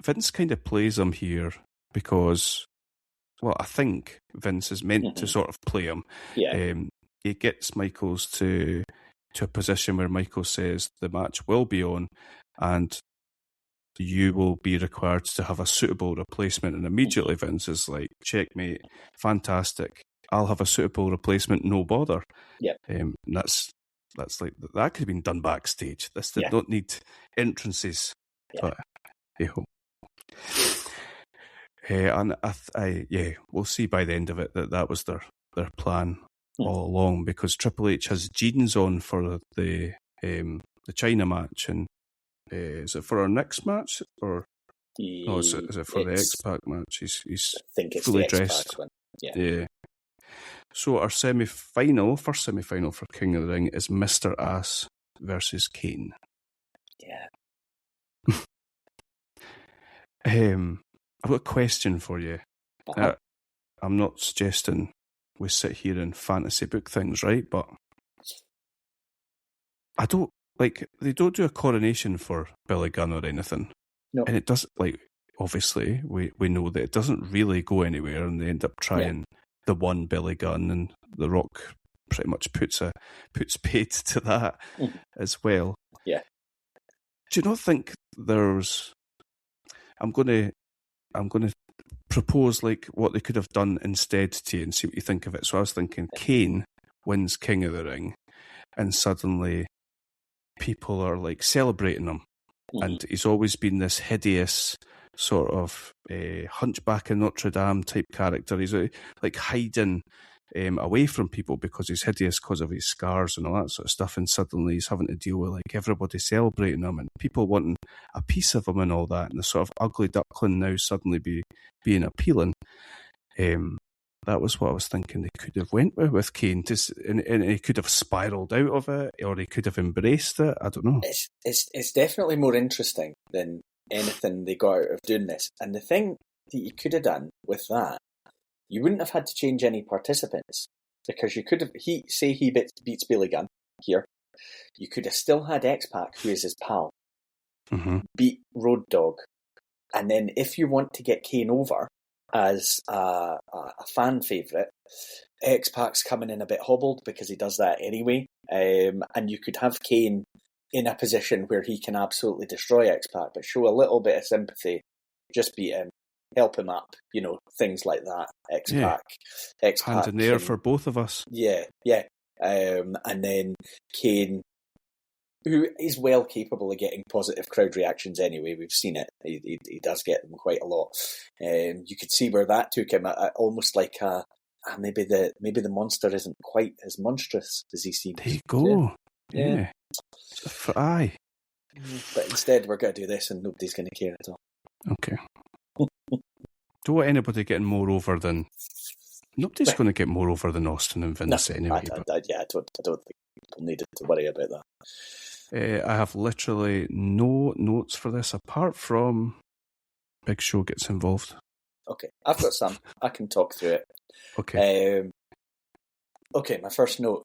Vince kind of plays him here because, well, I think Vince is meant to sort of play him. Yeah. He gets Michaels to a position where Michaels says the match will be on and you will be required to have a suitable replacement. And immediately Vince is like, checkmate, fantastic. I'll have a suitable replacement, no bother. Yeah. And that's like, that could have been done backstage. This did not need entrances. Yeah. But and we'll see by the end of it that was their plan all along, because Triple H has jeans on for the China match, and is it for our next match or no? Is it for the X-Pac match? He's I think it's fully the X-Pac dressed. one. Yeah. So our first semi-final for King of the Ring is Mr. Ass versus Kane. Yeah. I've got a question for you. Uh-huh. I'm not suggesting we sit here and fantasy book things, right? But I don't they don't do a coronation for Billy Gunn or anything. No. And it doesn't, obviously we know that it doesn't really go anywhere, and they end up trying the one Billy Gunn, and The Rock pretty much puts paid to that as well. Yeah. Do you not think there's? I'm going to propose what they could have done instead to you and see what you think of it. So I was thinking Kane wins King of the Ring, and suddenly people are celebrating him, and he's always been this hideous sort of Hunchback of Notre Dame type character. He's hiding away from people because he's hideous because of his scars and all that sort of stuff, and suddenly he's having to deal with everybody celebrating him and people wanting a piece of him and all that, and the sort of ugly duckling now suddenly being appealing. That was what I was thinking they could have went with Kane, and he could have spiralled out of it, or he could have embraced it. I don't know. It's definitely more interesting than anything they got out of doing this. And the thing that you could have done with that, you wouldn't have had to change any participants, because you could have he beats Billy Gunn here. You could have still had X-Pac, who is his pal, beat Road Dogg, and then if you want to get Kane over as a fan favourite, X-Pac's coming in a bit hobbled because he does that anyway, and you could have Kane in a position where he can absolutely destroy X-Pac, but show a little bit of sympathy, just beat him, help him up, things like that. X-Pac hand in the air for both of us. Yeah. And then Kane, who is well capable of getting positive crowd reactions anyway. We've seen it. He does get them quite a lot. You could see where that took him. Almost like maybe the monster isn't quite as monstrous as he seems. There you go. Yeah. Aye. But instead, we're going to do this, and nobody's going to care at all. Okay. Don't want anybody getting more over than. Nobody's going to get more over than Austin and Vince anyway. I don't think people needed to worry about that. I have literally no notes for this apart from Big Show gets involved. Okay, I've got some. I can talk through it. Okay. Okay, my first note.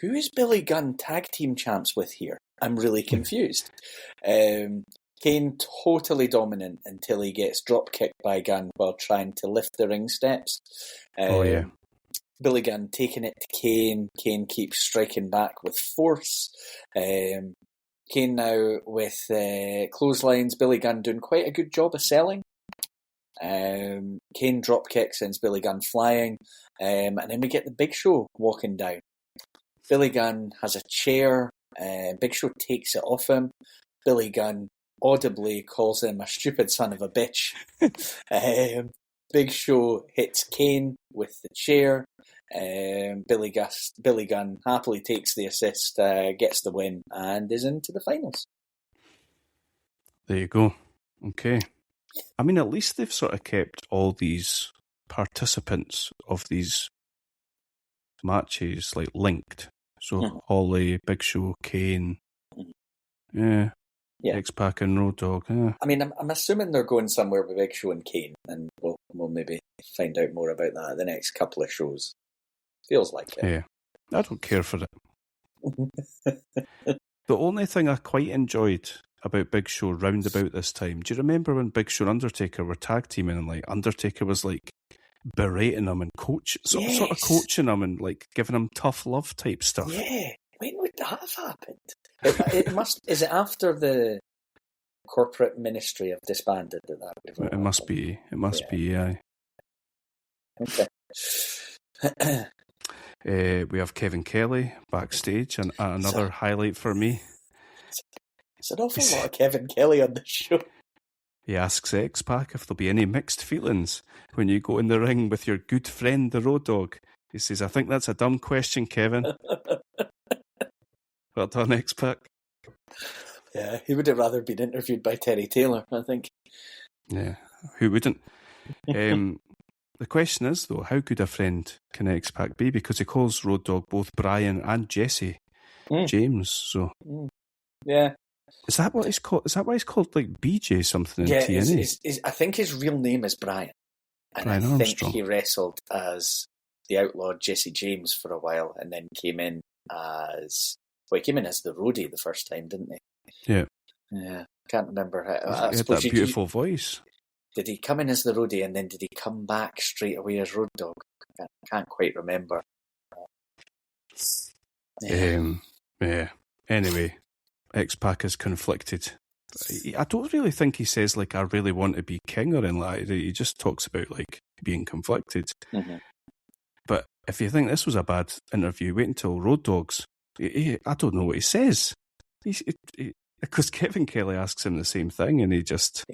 who is Billy Gunn tag team champs with here? I'm really confused. Kane totally dominant until he gets drop kicked by Gunn while trying to lift the ring steps. Billy Gunn taking it to Kane. Kane keeps striking back with force. Kane now with clotheslines. Billy Gunn doing quite a good job of selling. Kane drop kick sends Billy Gunn flying. And then we get the Big Show walking down. Billy Gunn has a chair. Big Show takes it off him. Billy Gunn audibly calls him a stupid son of a bitch. Big Show hits Kane with the chair. Billy Gunn happily takes the assist, gets the win, and is into the finals. There you go. Okay. I mean, at least they've sort of kept all these participants of these matches like linked. So Holly, Big Show, Kane, yeah. X-Pac and Road Dogg. Yeah. I mean, I'm assuming they're going somewhere with Big Show and Kane, and we'll maybe find out more about that at the next couple of shows. Feels like it. Yeah, I don't care for it. The only thing I quite enjoyed about Big Show round about this time, do you remember when Big Show and Undertaker were tag teaming and like Undertaker was like berating him and sort of coaching him and like giving him tough love type stuff? Yeah, when would that have happened? It must. Is it after the corporate ministry have disbanded that would have happened? It must be. It must be. Yeah. Okay. We have Kevin Kelly backstage, and another highlight for me. It's an awful lot of Kevin Kelly on the show. He asks X-Pac if there'll be any mixed feelings when you go in the ring with your good friend, the Road Dogg. He says, I think that's a dumb question, Kevin. Well done, X-Pac. Yeah, he would have rather been interviewed by Terry Taylor, I think. Yeah, who wouldn't? The question is, though, how good a friend can X-Pac be? Because he calls Road Dogg both Brian and Jesse James. So, yeah, is that what he's called? Is that why he's called like BJ something in TNA? I think his real name is Brian, and Brian I Armstrong. think he wrestled as the Outlaw Jesse James for a while, and then came in as the roadie the first time, didn't he? Yeah. Yeah, can't remember how. He had that beautiful voice. Did he come in as the roadie and then did he come back straight away as Road Dogg? I can't quite remember. Yeah. Anyway, X-Pac is conflicted. I don't really think he says like I really want to be king or anything like that. He just talks about like being conflicted. Mm-hmm. But if you think this was a bad interview, wait until Road Dogg's. I don't know what he says. Because Kevin Kelly asks him the same thing, and he just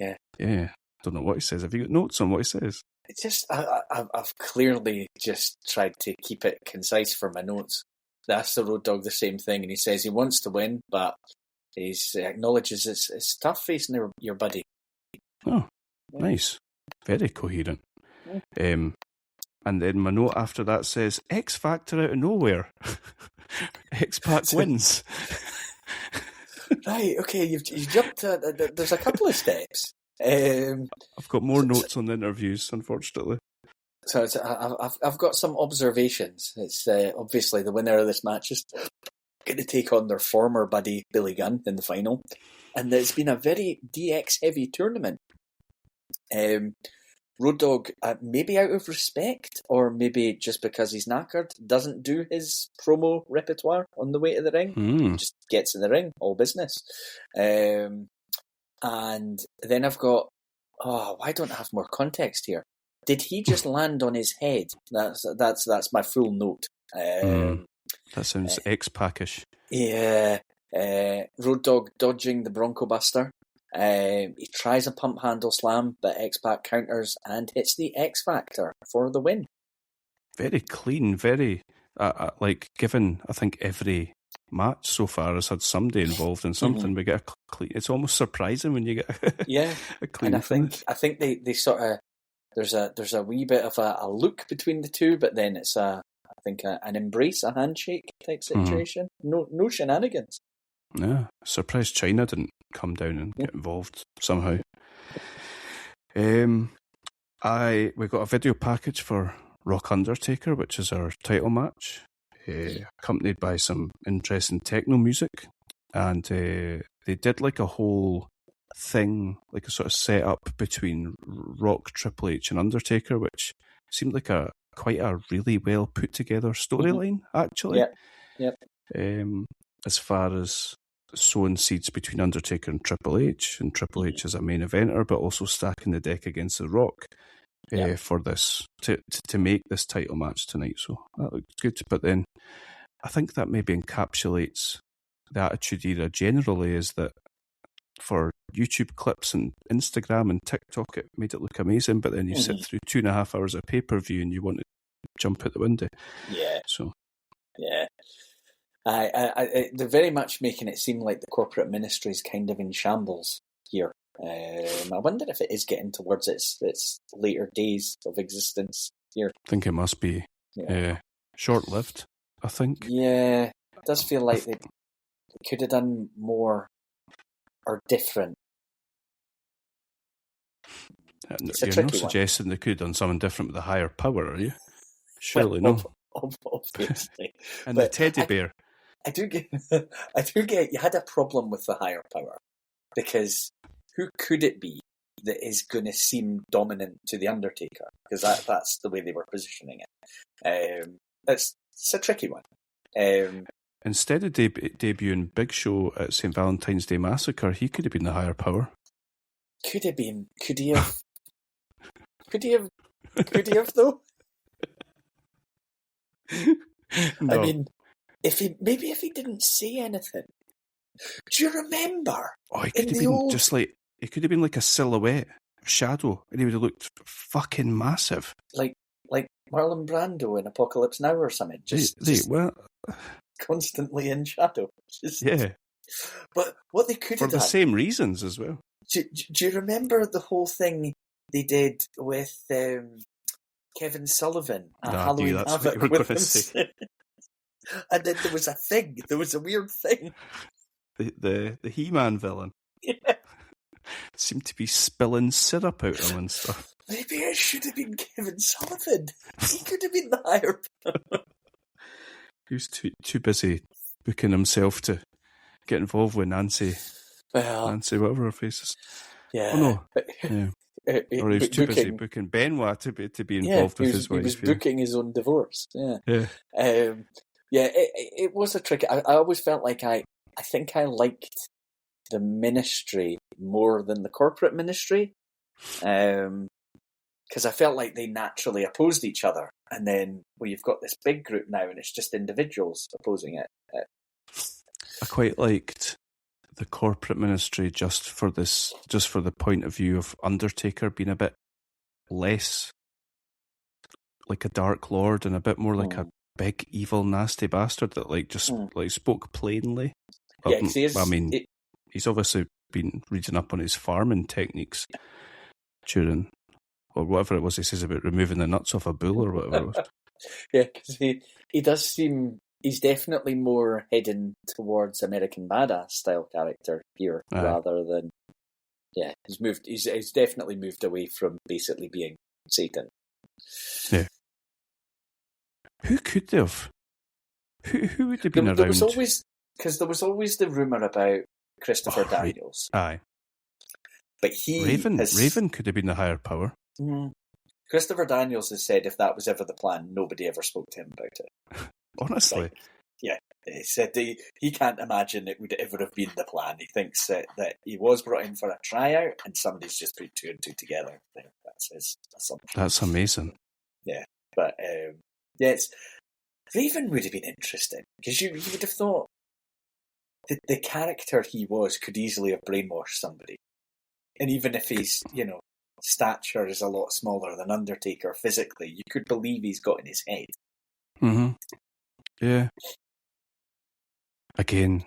don't know what he says. Have you got notes on what he says? It's just I've clearly just tried to keep it concise for my notes. They asked the Road Dogg the same thing, and he says he wants to win, but he acknowledges it's tough facing your buddy. Oh, nice, very coherent. And then my note after that says X Factor out of nowhere. X-Pac wins. Right, okay, you've jumped. There's a couple of steps. I've got more notes on the interviews, unfortunately. So I've got some observations. It's obviously the winner of this match is going to take on their former buddy Billy Gunn in the final, and it's been a very DX heavy tournament. Road Dogg, maybe out of respect, or maybe just because he's knackered, doesn't do his promo repertoire on the way to the ring. Just gets in the ring, all business. And then I've got, why don't I have more context here? Did he just land on his head? That's my full note. That sounds X-Pac-ish. Yeah. Road Dogg dodging the Bronco Buster. He tries a pump handle slam, but X-Pac counters and hits the X Factor for the win. Very clean, very like given. I think every match so far has had somebody involved in something. Mm-hmm. We get a clean. It's almost surprising when you get a clean. And I think they sort of there's a wee bit of a look between the two, but then it's an embrace, a handshake type situation. Mm-hmm. No shenanigans. Yeah, surprised China didn't come down and get involved somehow. We got a video package for Rock Undertaker, which is our title match. accompanied by some interesting techno music. And they did like a whole thing, like a sort of setup between Rock, Triple H and Undertaker, which seemed like quite a really well put together storyline, actually. Yep. As far as sowing seeds between Undertaker and Triple H as a main eventer, but also stacking the deck against The Rock for this to make this title match tonight. So that looked good. But then I think that maybe encapsulates the Attitude Era generally, is that for YouTube clips and Instagram and TikTok, it made it look amazing, but then you sit through 2.5 hours of pay-per-view and you want to jump out the window. Yeah. So. Yeah. They're very much making it seem like the corporate ministry is kind of in shambles here. I wonder if it is getting towards its later days of existence here. I think it must be short-lived, I think. Yeah. It does feel like they could have done more or different. You're not suggesting they could have done something different with a higher power, are you? Surely no. Obviously. And the teddy bear. I do get you had a problem with the higher power, because who could it be that is going to seem dominant to the Undertaker? Because that's the way they were positioning it. It's a tricky one. Instead of debuting Big Show at St. Valentine's Day Massacre, he could have been the higher power. Could have been. Could he have? Could he have? Could he have though? No. I mean, if he didn't say anything. Do you remember? Oh, he could have been just like, he could have been like a silhouette, a shadow, and he would have looked fucking massive. Like Marlon Brando in Apocalypse Now or something. Just constantly in shadow. But what they could have done, for the same reasons as well. Do you remember the whole thing they did with Kevin Sullivan at Halloween Havoc with him? And then there was a thing. There was a weird thing. The He-Man villain. Yeah. Seemed to be spilling syrup out of him and stuff. Maybe it should have been Kevin Sullivan. He could have been the higher power. He was too busy booking himself to get involved with Nancy. Nancy, whatever her face is. Yeah. Oh no. Yeah. Or he was too busy booking Benoit to be involved with his wife. He was booking his own divorce. Yeah. Yeah. It was a trick. I always felt like I think I liked the ministry more than the corporate ministry, because I felt like they naturally opposed each other. And then you've got this big group now, and it's just individuals opposing it. I quite liked the corporate ministry just for the point of view of Undertaker being a bit less like a Dark Lord and a bit more like a big, evil, nasty bastard that like spoke plainly. Yeah, he's obviously been reading up on his farming techniques during, or whatever it was he says about removing the nuts off a bull or whatever it was. Yeah, because he does seem, he's definitely more heading towards American Badass style character here rather than, he's definitely moved away from basically being Satan. Yeah. Who could they have? Who would have been around? There was always the rumour about Christopher Daniels. Aye. But Raven could have been the higher power. Christopher Daniels has said if that was ever the plan, nobody ever spoke to him about it. Honestly. He said he can't imagine it would ever have been the plan. He thinks that he was brought in for a tryout and somebody's just put two and two together. That's his assumption. That's amazing. Yeah, but Raven would have been interesting, because you would have thought the character he was could easily have brainwashed somebody. And even if his, stature is a lot smaller than Undertaker physically, you could believe he's got in his head. Mm-hmm. Yeah. Again,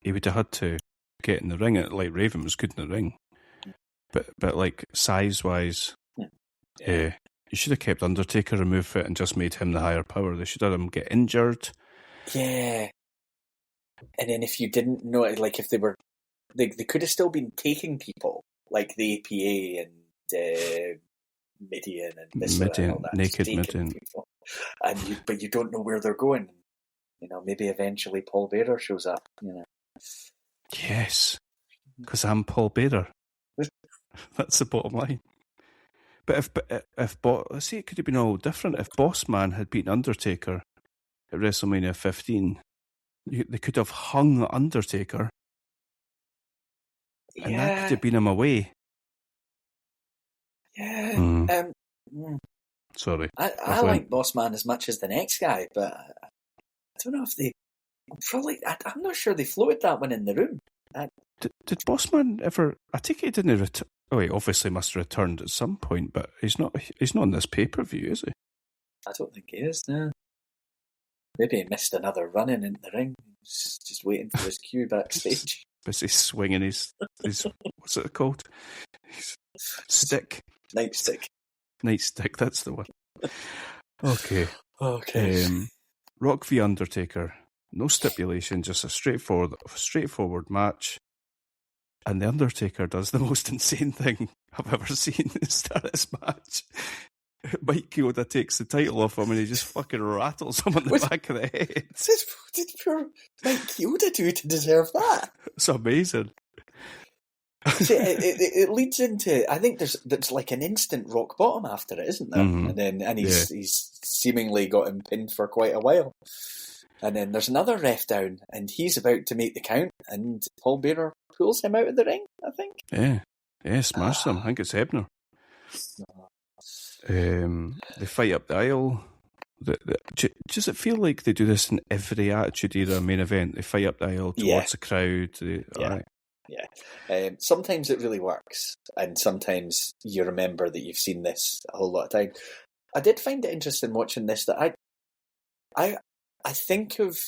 he would have had to get in the ring. Like, Raven was good in the ring. But like, size-wise, you should have kept Undertaker, removed it, and just made him the higher power. They should have him get injured. Yeah. And then if you didn't know it, like if they were, they could have still been taking people, like the APA and Midian and this and all that. Naked Midian. But you don't know where they're going. maybe eventually Paul Bearer shows up. Yes, because I'm Paul Bearer. That's the bottom line. But let's see, it could have been all different. If Boss Man had beaten Undertaker at WrestleMania 15, they could have hung Undertaker, and that could have been him away. Yeah. Sorry. I like Boss Man as much as the next guy, but I don't know if they probably. I'm not sure they floated that one in the room. Did Boss Man ever? I think he didn't return. Oh, he obviously must have returned at some point, but he's not. He's not on this pay-per-view, is he? I don't think he is. No. Maybe he missed another run-in into the ring. Just waiting for his cue backstage. Busy swinging his what's it called? His stick. Nightstick. Nightstick. That's the one. Okay. Okay. Rock v Undertaker. No stipulation, just a straightforward match. And the Undertaker does the most insane thing I've ever seen at the start of this match. Mike Chioda takes the title off him and he just fucking rattles him on the back of the head. What did poor Mike Chioda do to deserve that? It's amazing. See, it leads into, I think there's like an instant rock bottom after it, isn't there? Mm-hmm. And he's seemingly got him pinned for quite a while. And then there's another ref down, and he's about to make the count, and Paul Bearer pulls him out of the ring, I think. Yeah, smashes him. I think it's Hebner. They fight up the aisle. Does it feel like they do this in every Attitude Era main event? They fight up the aisle towards the crowd. Yeah. Sometimes it really works, and sometimes you remember that you've seen this a whole lot of time. I did find it interesting watching this that I think of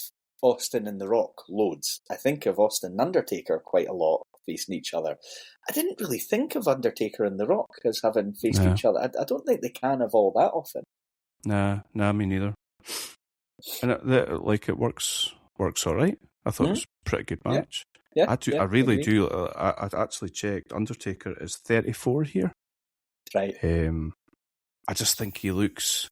Austin and The Rock loads. I think of Austin and Undertaker quite a lot facing each other. I didn't really think of Undertaker and The Rock as having faced each other. I don't think they can have all that often. Nah, me neither. And it works all right. I thought it was a pretty good match. Yeah, I really do. I actually checked. Undertaker is 34 here. Right. I just think he looks.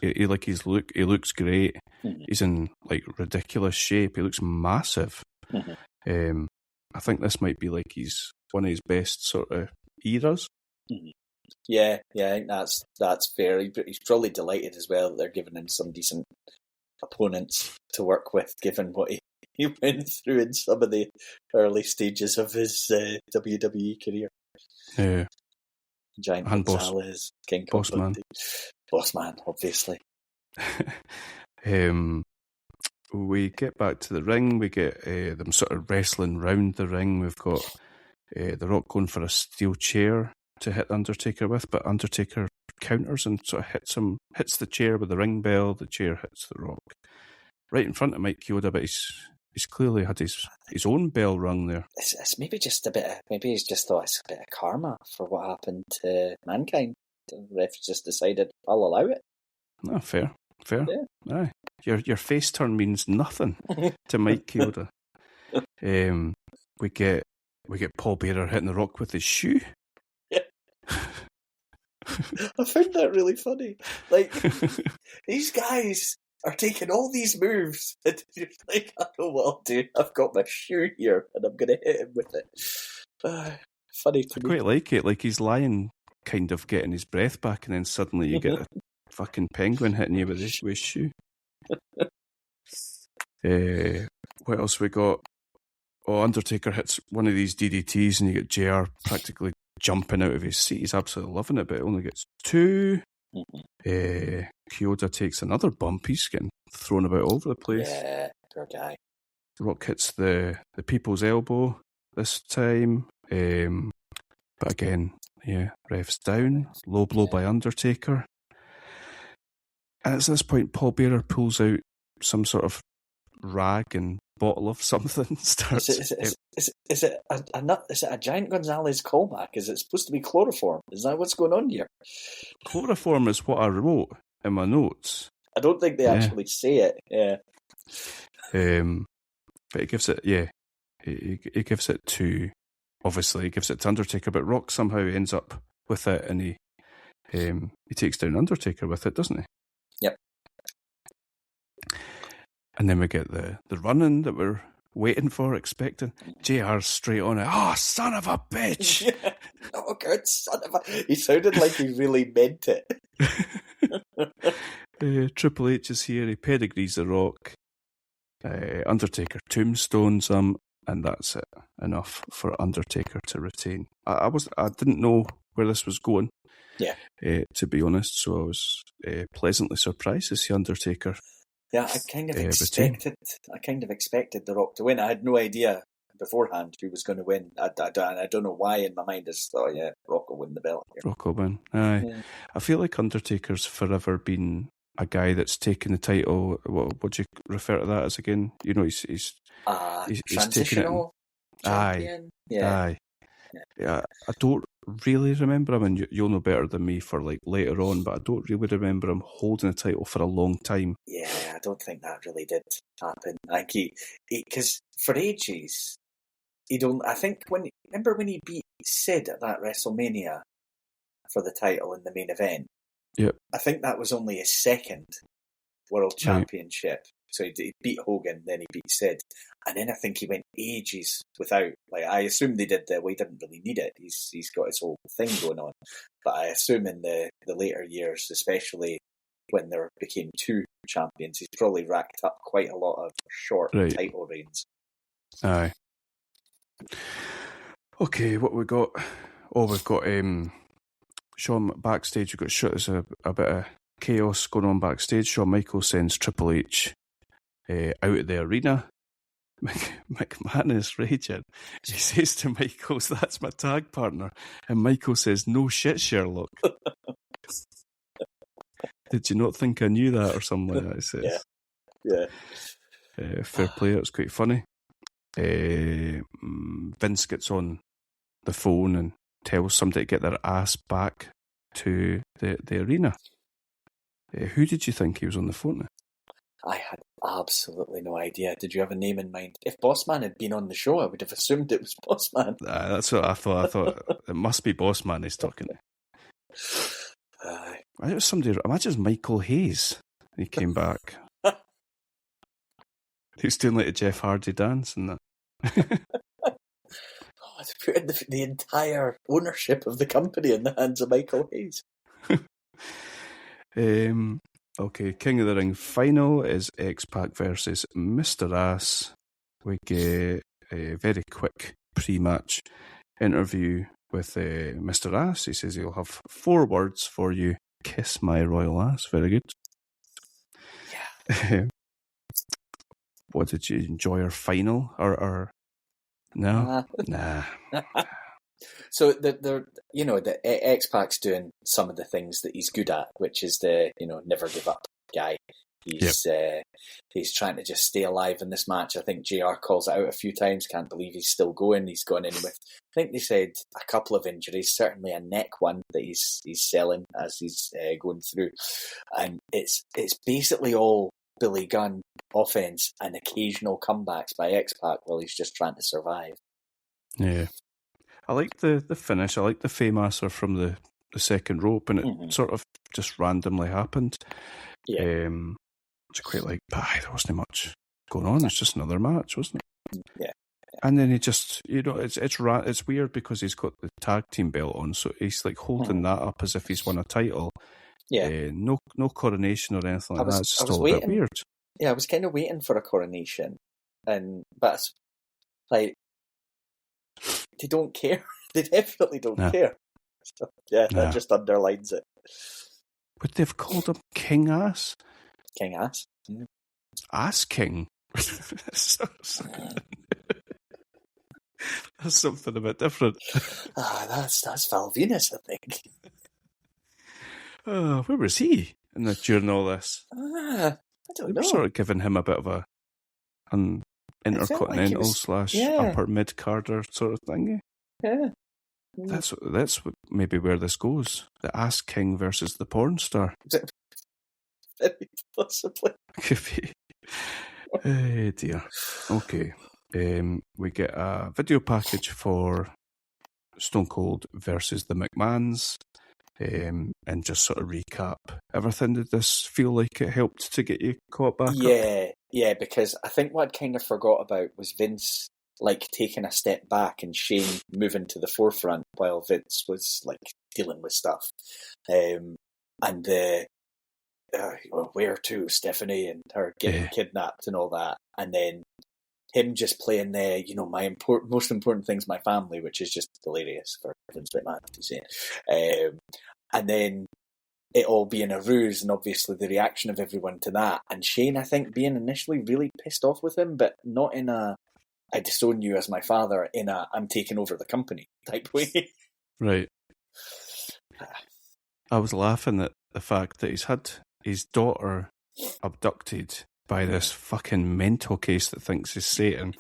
He looks great. Mm-hmm. He's in like ridiculous shape. He looks massive. Mm-hmm. I think this might be like he's one of his best sort of eras. Mm-hmm. Yeah, I think that's fair. He's probably delighted as well that they're giving him some decent opponents to work with, given what he went through in some of the early stages of his WWE career. Yeah. Giant and Gonzalez, King Kong Bundy. Boss Man, obviously. We get back to the ring. We get them sort of wrestling round the ring. We've got The Rock going for a steel chair to hit Undertaker with, but Undertaker counters and sort of hits the chair with the ring bell. The chair hits The Rock right in front of Mike Chioda, but he's clearly had his own bell rung there. It's maybe just maybe he's just thought it's a bit of karma for what happened to Mankind. The ref just decided, I'll allow it. No, fair. Yeah. Aye. Your face turn means nothing to Mike Chioda. We get Paul Bearer hitting The Rock with his shoe. Yeah. I found that really funny. Like, these guys are taking all these moves, and you're like, I know what I'll do. I've got my shoe here, and I'm going to hit him with it. Funny to me. I quite like it. Like, he's lying, kind of getting his breath back, and then suddenly you get a fucking penguin hitting you with his shoe. What else we got? Oh, Undertaker hits one of these DDTs, and you get JR practically jumping out of his seat. He's absolutely loving it, but it only gets 2. Chioda takes another bump. He's getting thrown about all over the place. Yeah, poor guy. The Rock hits the people's elbow this time. But again, ref's down. Low blow by Undertaker. And at this point, Paul Bearer pulls out some sort of rag and bottle of something. Is it a Giant Gonzalez callback? Is it supposed to be chloroform? Is that what's going on here? Chloroform is what I wrote in my notes. I don't think they actually say it. Yeah. But he gives it. He gives it to. Obviously, he gives it to Undertaker, but Rock somehow ends up with it, and he takes down Undertaker with it, doesn't he? Yep. And then we get the running that we're waiting for, expecting. JR's straight on it. Oh, son of a bitch! Yeah. Oh, good son of a... He sounded like he really meant it. Triple H is here. He pedigrees the Rock. Undertaker tombstones him, and that's it. Enough for Undertaker to retain. I didn't know where this was going. Yeah. To be honest, so I was pleasantly surprised to see Undertaker. Yeah, I kind of expected The Rock to win. I had no idea beforehand who was going to win. I don't know why in my mind I just thought, yeah, Rock will win the belt here. Rock will win. Aye. Yeah. I feel like Undertaker's forever been a guy that's taken the title. What would you refer to that as again? You know, he's transitional champion. Aye. Yeah, I don't really remember him, and you'll know better than me for like later on, but I don't really remember him holding the title for a long time. Yeah, I don't think that really did happen. Like because for ages, I think remember when he beat Sid at that WrestleMania for the title in the main event? Yep. I think that was only his second world championship. Right. So he beat Hogan, then he beat Sid. And then I think he went ages without, like, I assume they did he didn't really need it. He's got his whole thing going on. But I assume in the later years, especially when there became two champions, he's probably racked up quite a lot of short title reigns. Aye. Okay, what we got? Oh, we've got Shawn backstage. We've got there's a bit of chaos going on backstage. Shawn Michaels sends Triple H out of the arena. McMahon is raging. He says to Michaels, "That's my tag partner," and Michael says, "No shit, Sherlock." Did you not think I knew that, or something like that? He says. Yeah. Fair play. It was quite funny. Vince gets on the phone and tells somebody to get their ass back to the arena. Who did you think he was on the phone to? I had absolutely no idea. Did you have a name in mind? If Bossman had been on the show, I would have assumed it was Bossman. That's what I thought. I thought it must be Bossman he's talking to. I think it was somebody. Imagine it was Michael Hayes. He came back. He was doing like a Jeff Hardy dance and that. It's putting the entire ownership of the company in the hands of Michael Hayes. Okay, King of the Ring final is X-Pac versus Mr. Ass. We get a very quick pre-match interview with Mr. Ass. He says he'll have 4 words for you. Kiss my royal ass. Very good. Yeah. What, did you enjoy our final? Or no? Nah. So the X-Pac's doing some of the things that he's good at, which is the never give up guy. He's trying to just stay alive in this match. I think JR calls it out a few times. Can't believe he's still going. He's gone in with, I think they said, a couple of injuries. Certainly a neck one that he's selling as he's going through, and it's basically all Billy Gunn offense and occasional comebacks by X-Pac while he's just trying to survive. Yeah. I like the finish. I like the Faymaster from the second rope, and it sort of just randomly happened. Yeah. Which I quite like, but there wasn't much going on. It's just another match, wasn't it? Yeah. And then he just, it's weird because he's got the tag team belt on, so he's like holding that up as if he's won a title. Yeah. No coronation or anything like that. It's just all a bit weird. Yeah, I was kind of waiting for a coronation, but like they don't care. They definitely don't care. So, that just underlines it. Would they have called him King Ass? King Ass? Mm. Ass King? That's something a bit different. That's Val Venus, I think. Where was he during all this? I don't know. Sort of giving him a bit of an intercontinental / upper mid-carder sort of thingy. Yeah. That's maybe where this goes. The Ass King versus the porn star. Very possibly. Could be. Oh dear. Okay. We get a video package for Stone Cold versus the McMahons. And just sort of recap everything. Did this feel like it helped to get you caught back up? Yeah, because I think what I'd kind of forgot about was Vince like taking a step back and Shane moving to the forefront while Vince was like dealing with stuff. And well, where to, Stephanie and her getting kidnapped and all that. And then him just playing my most important thing's my family, which is just hilarious for Vince McMahon to say. And then it all being a ruse, and obviously the reaction of everyone to that. And Shane, I think, being initially really pissed off with him, but not in a I disown you as my father, in a I'm taking over the company type way. Right. I was laughing at the fact that he's had his daughter abducted by this fucking mental case that thinks he's Satan.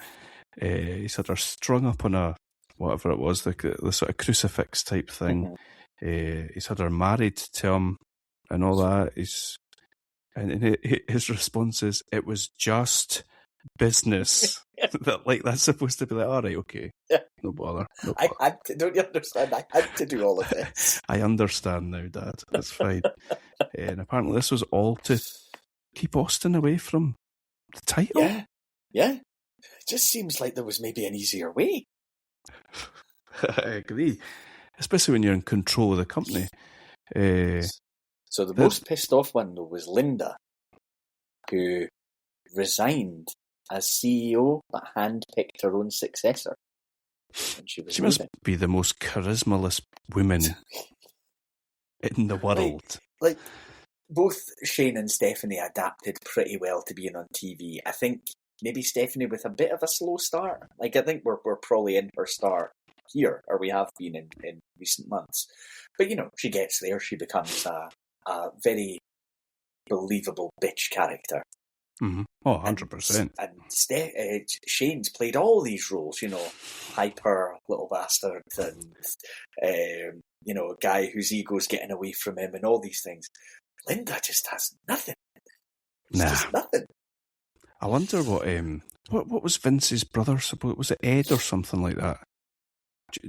He's had her strung up on a, whatever it was, the sort of crucifix type thing. He's had her married to him and all that. And his response is, it was just business. That's supposed to be like, all right, okay. Yeah. No bother. Don't you understand? I had to do all of this. I understand now, Dad. That's fine. And apparently this was all to keep Austin away from the title. Yeah. It just seems like there was maybe an easier way. I agree. Especially when you're in control of the company. So the most pissed off one, though, was Linda, who resigned as CEO but handpicked her own successor. And she must be the most charismaless woman in the world. Like, both Shane and Stephanie adapted pretty well to being on TV. I think maybe Stephanie with a bit of a slow start. Like, I think we're probably in her start here, or we have been in recent months. But, she gets there. She becomes a very believable bitch character. Mm-hmm. Oh, 100%. And Shane's played all these roles, hyper little bastard and, a guy whose ego's getting away from him and all these things. Linda just has nothing. Just nothing. I wonder what was Vince's brother supposed? Was it Ed or something like that?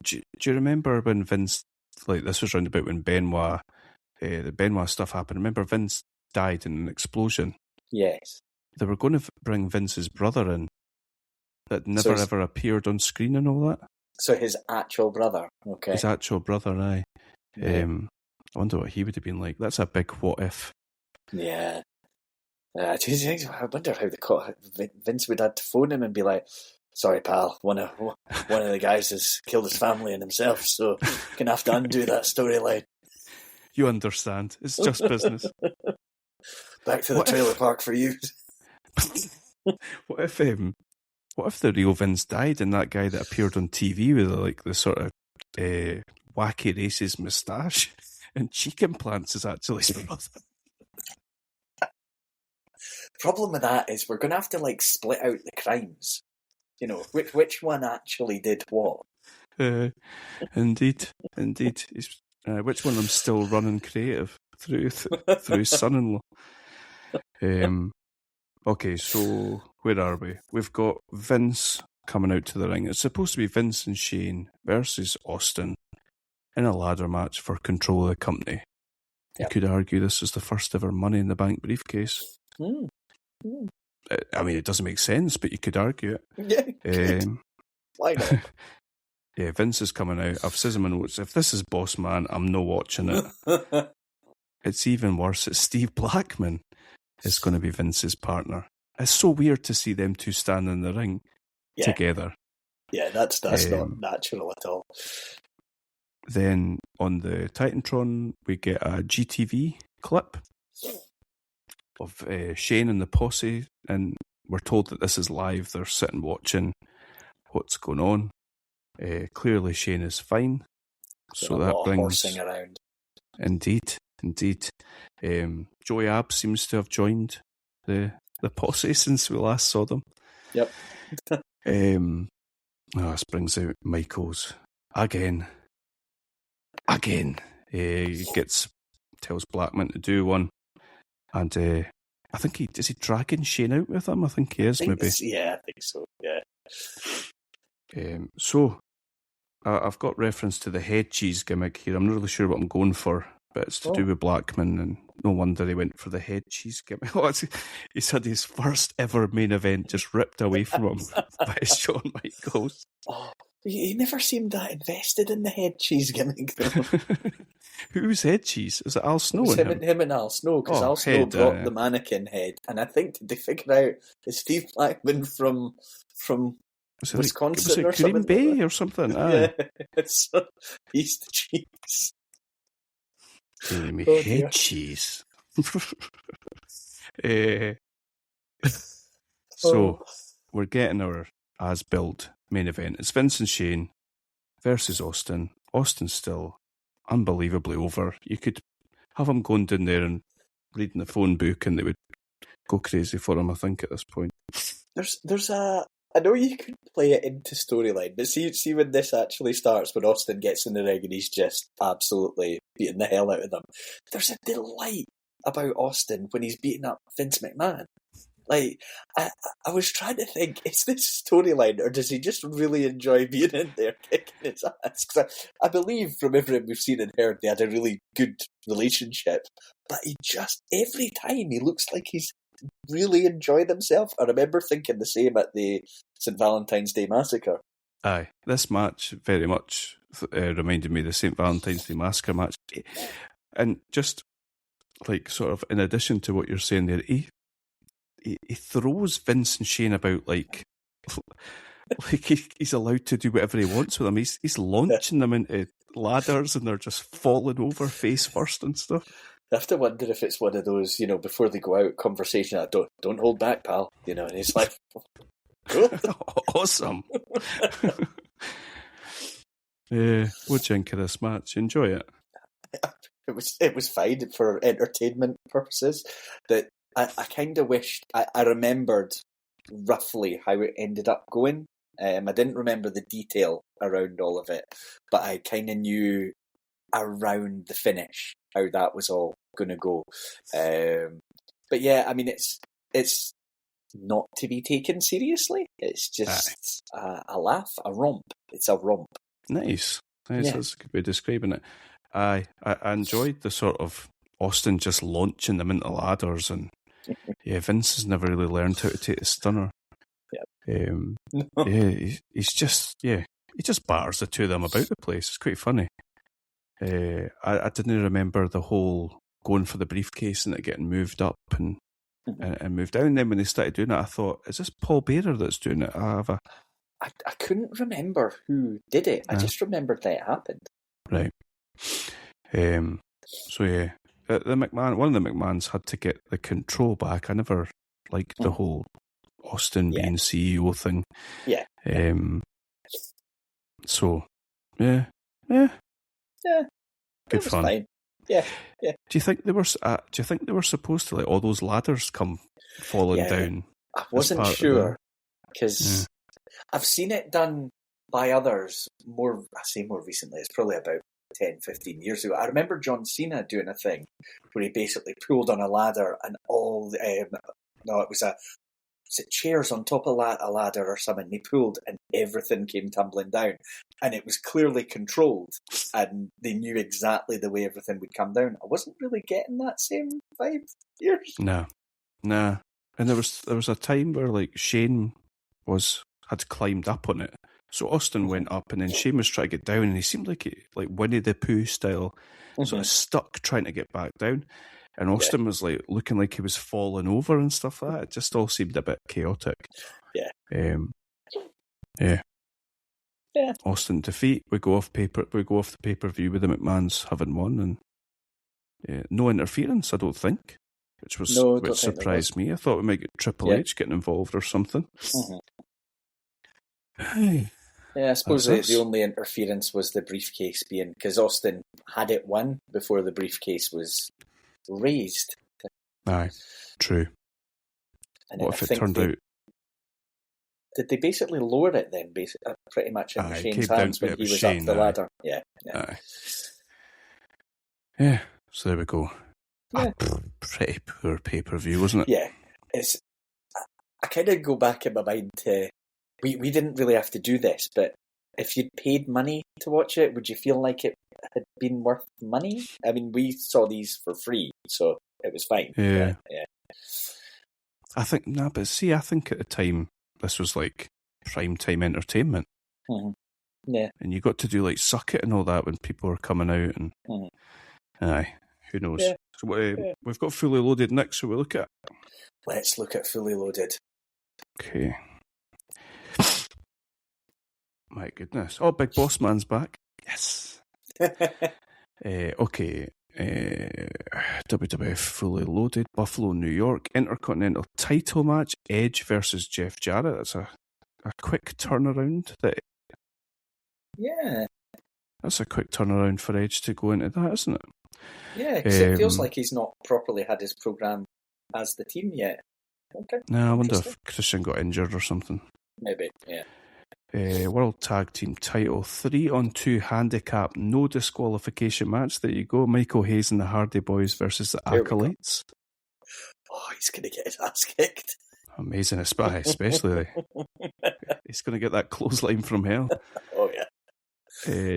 Do you remember when Vince, like this was round about when Benoit, the Benoit stuff happened? Remember Vince died in an explosion? Yes. They were going to bring Vince's brother in that never ever appeared on screen and all that. So his actual brother, okay. His actual brother, aye. Yeah. I wonder what he would have been like. That's a big what if. Yeah. I wonder how Vince would have to phone him and be like, sorry, pal, one of the guys has killed his family and himself, so gonna have to undo that storyline. You understand. It's just business. Back to the trailer park for you. What if the real Vince died and that guy that appeared on TV with the sort of wacky racist moustache and cheek implants is actually his brother? Problem with that is we're going to have to split out the crimes. Which one actually did what? Indeed. Which one of them's still running creative through his son-in-law? Okay, so where are we? We've got Vince coming out to the ring. It's supposed to be Vince and Shane versus Austin in a ladder match for control of the company. Yep. You could argue this is the first ever Money in the Bank briefcase. I mean, it doesn't make sense, but you could argue it. Yeah, why not? Yeah, Vince is coming out. I've said in my notes, if this is Boss Man, I'm not watching it. It's even worse. It's Steve Blackman is going to be Vince's partner. It's so weird to see them two stand in the ring together. Yeah, that's not natural at all. Then on the Titantron, we get a GTV clip of Shane and the posse, and we're told that this is live. They're sitting watching what's going on. Clearly Shane is fine. So that brings... horsing around. Indeed. Joey Abs seems to have joined the posse since we last saw them. Yep. This brings out Michaels again. He tells Blackman to do one, and I think is he dragging Shane out with him? I think he is, maybe. Yeah, I think so. Yeah. So I've got reference to the head cheese gimmick here. I'm not really sure what I'm going for. but it's to do with Blackman, and no wonder he went for the head cheese gimmick. He's had his first ever main event just ripped away from him by Shawn Michaels. Oh, he never seemed that invested in the head cheese gimmick, though. Who's head cheese? Is it Al Snow? It was him and Al Snow, because Al Snow brought the mannequin head, and I think did they figure out it's Steve Blackman from Wisconsin or Green something? Bay or something? Yeah, he's the cheese. Head cheese. So we're getting our as-built main event. It's Vince and Shane versus Austin. Austin's still unbelievably over. You could have him going down there and reading the phone book and they would go crazy for him, I think, at this point. There's I know you could play it into storyline, but see when this actually starts, when Austin gets in the ring and he's just absolutely beating the hell out of them. There's a delight about Austin when he's beating up Vince McMahon. Like, I was trying to think, is this storyline, or does he just really enjoy being in there kicking his ass? Because I believe from everything we've seen and heard, they had a really good relationship. But he just, every time, he looks like he's really enjoyed himself. I remember thinking the same at the St. Valentine's Day Massacre. Aye, this match very much reminded me of the St. Valentine's Day Massacre match. And just, like, sort of, in addition to what you're saying there, he throws Vince and Shane about like he's allowed to do whatever he wants with them. He's launching them into ladders and they're just falling over face first and stuff. I have to wonder if it's one of those, before they go out, conversation that don't hold back, pal. And he's like, cool. Awesome. What do you think of this match? Enjoy it? It was fine for entertainment purposes. That I kind of wished I remembered roughly how it ended up going. I didn't remember the detail around all of it, but I kind of knew around the finish how that was all going to go. But yeah, I mean, it's not to be taken seriously. It's just a laugh, a romp. It's a romp. Nice. Yeah. That's a good way of describing it. I enjoyed the sort of Austin just launching them into ladders, and Vince has never really learned how to take the stunner. He just batters the two of them about the place. It's quite funny. I didn't remember the whole going for the briefcase and it getting moved up and moved down. And then when they started doing it, I thought, is this Paul Bearer that's doing it? I couldn't remember who did it. I just remembered that it happened. Right. So yeah, one of the McMahons had to get the control back. I never liked the whole Austin being CEO thing. Yeah. So yeah. Good fun. Fine. Yeah. Do you think they were supposed to let all those ladders come falling down? I wasn't sure because I've seen it done by others more recently. It's probably about 10, 15 years ago. I remember John Cena doing a thing where he basically pulled on a ladder and all chairs on top of a ladder or something. He pulled and everything came tumbling down, and it was clearly controlled, and they knew exactly the way everything would come down. I wasn't really getting that same vibe here. No, and there was a time where like Shane had climbed up on it, so Austin went up, and then Shane was trying to get down, and he seemed like Winnie the Pooh style, sort of stuck trying to get back down. And Austin was like looking like he was falling over and stuff like that. It just all seemed a bit chaotic. Yeah. Austin defeat. We go off the pay-per-view with the McMahons having won, and no interference, I don't think, which surprised me. I thought we might get Triple H getting involved or something. Mm-hmm. Yeah, I suppose the only interference was the briefcase being, because Austin had it won before the briefcase was raised. Aye, true. And what if it turned out? Did they basically lower it then, pretty much in Shane's hands when he was Shane, up the ladder? Yeah. Yeah, so there we go. Yeah. Pretty poor pay-per-view, wasn't it? Yeah. I kind of go back in my mind to, we didn't really have to do this, but if you'd paid money to watch it, would you feel like it had been worth money. I mean, we saw these for free, so it was fine. Yeah. Yeah. I think, but see, I think at the time, this was like prime time entertainment. Mm-hmm. Yeah. And you got to do like Suck It and all that when people were coming out. And aye, who knows? Yeah. So we've got Fully Loaded next, so we look at. Let's look at Fully Loaded. Okay. My goodness. Oh, Big Boss Man's back. Yes. Okay. WWF Fully Loaded, Buffalo, New York, Intercontinental title match, Edge versus Jeff Jarrett. That's a quick turnaround. Yeah. That's a quick turnaround for Edge to go into that, isn't it? Yeah, because it feels like he's not properly had his program as the team yet. Okay. No, I wonder if Christian got injured or something. Maybe, yeah. World Tag Team title, 3-on-2 handicap, no disqualification match. There you go. Michael Hayes and the Hardy Boys versus the Acolytes. Oh, he's going to get his ass kicked. Amazing, especially. He's going to get that clothesline from hell. Oh, yeah.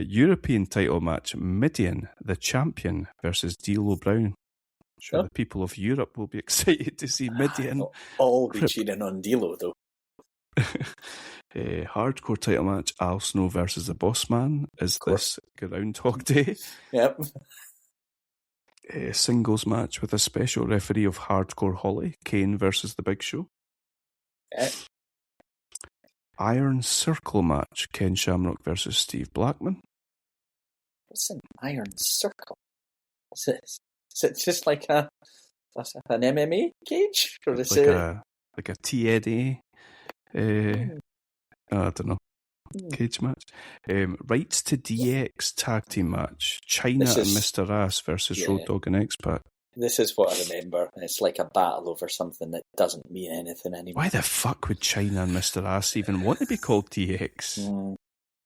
European title match, Midian, the champion, versus D'Lo Brown. Sure, the people of Europe will be excited to see Midian. They'll all be cheering on D'Lo, though. Hardcore title match, Al Snow versus the Boss Man. Is this Groundhog Day? Yep. Singles match with a special referee of Hardcore Holly, Kane versus the Big Show. Yep. Iron Circle match, Ken Shamrock versus Steve Blackman. What's an Iron Circle? Is it just like an MMA cage? Or is like a TNA? I don't know. Cage match. Rights to DX tag team match. China and Mr. Ass versus Road Dogg and X-Pac. This is what I remember. It's like a battle over something that doesn't mean anything anymore. Why the fuck would China and Mr. Ass even want to be called DX?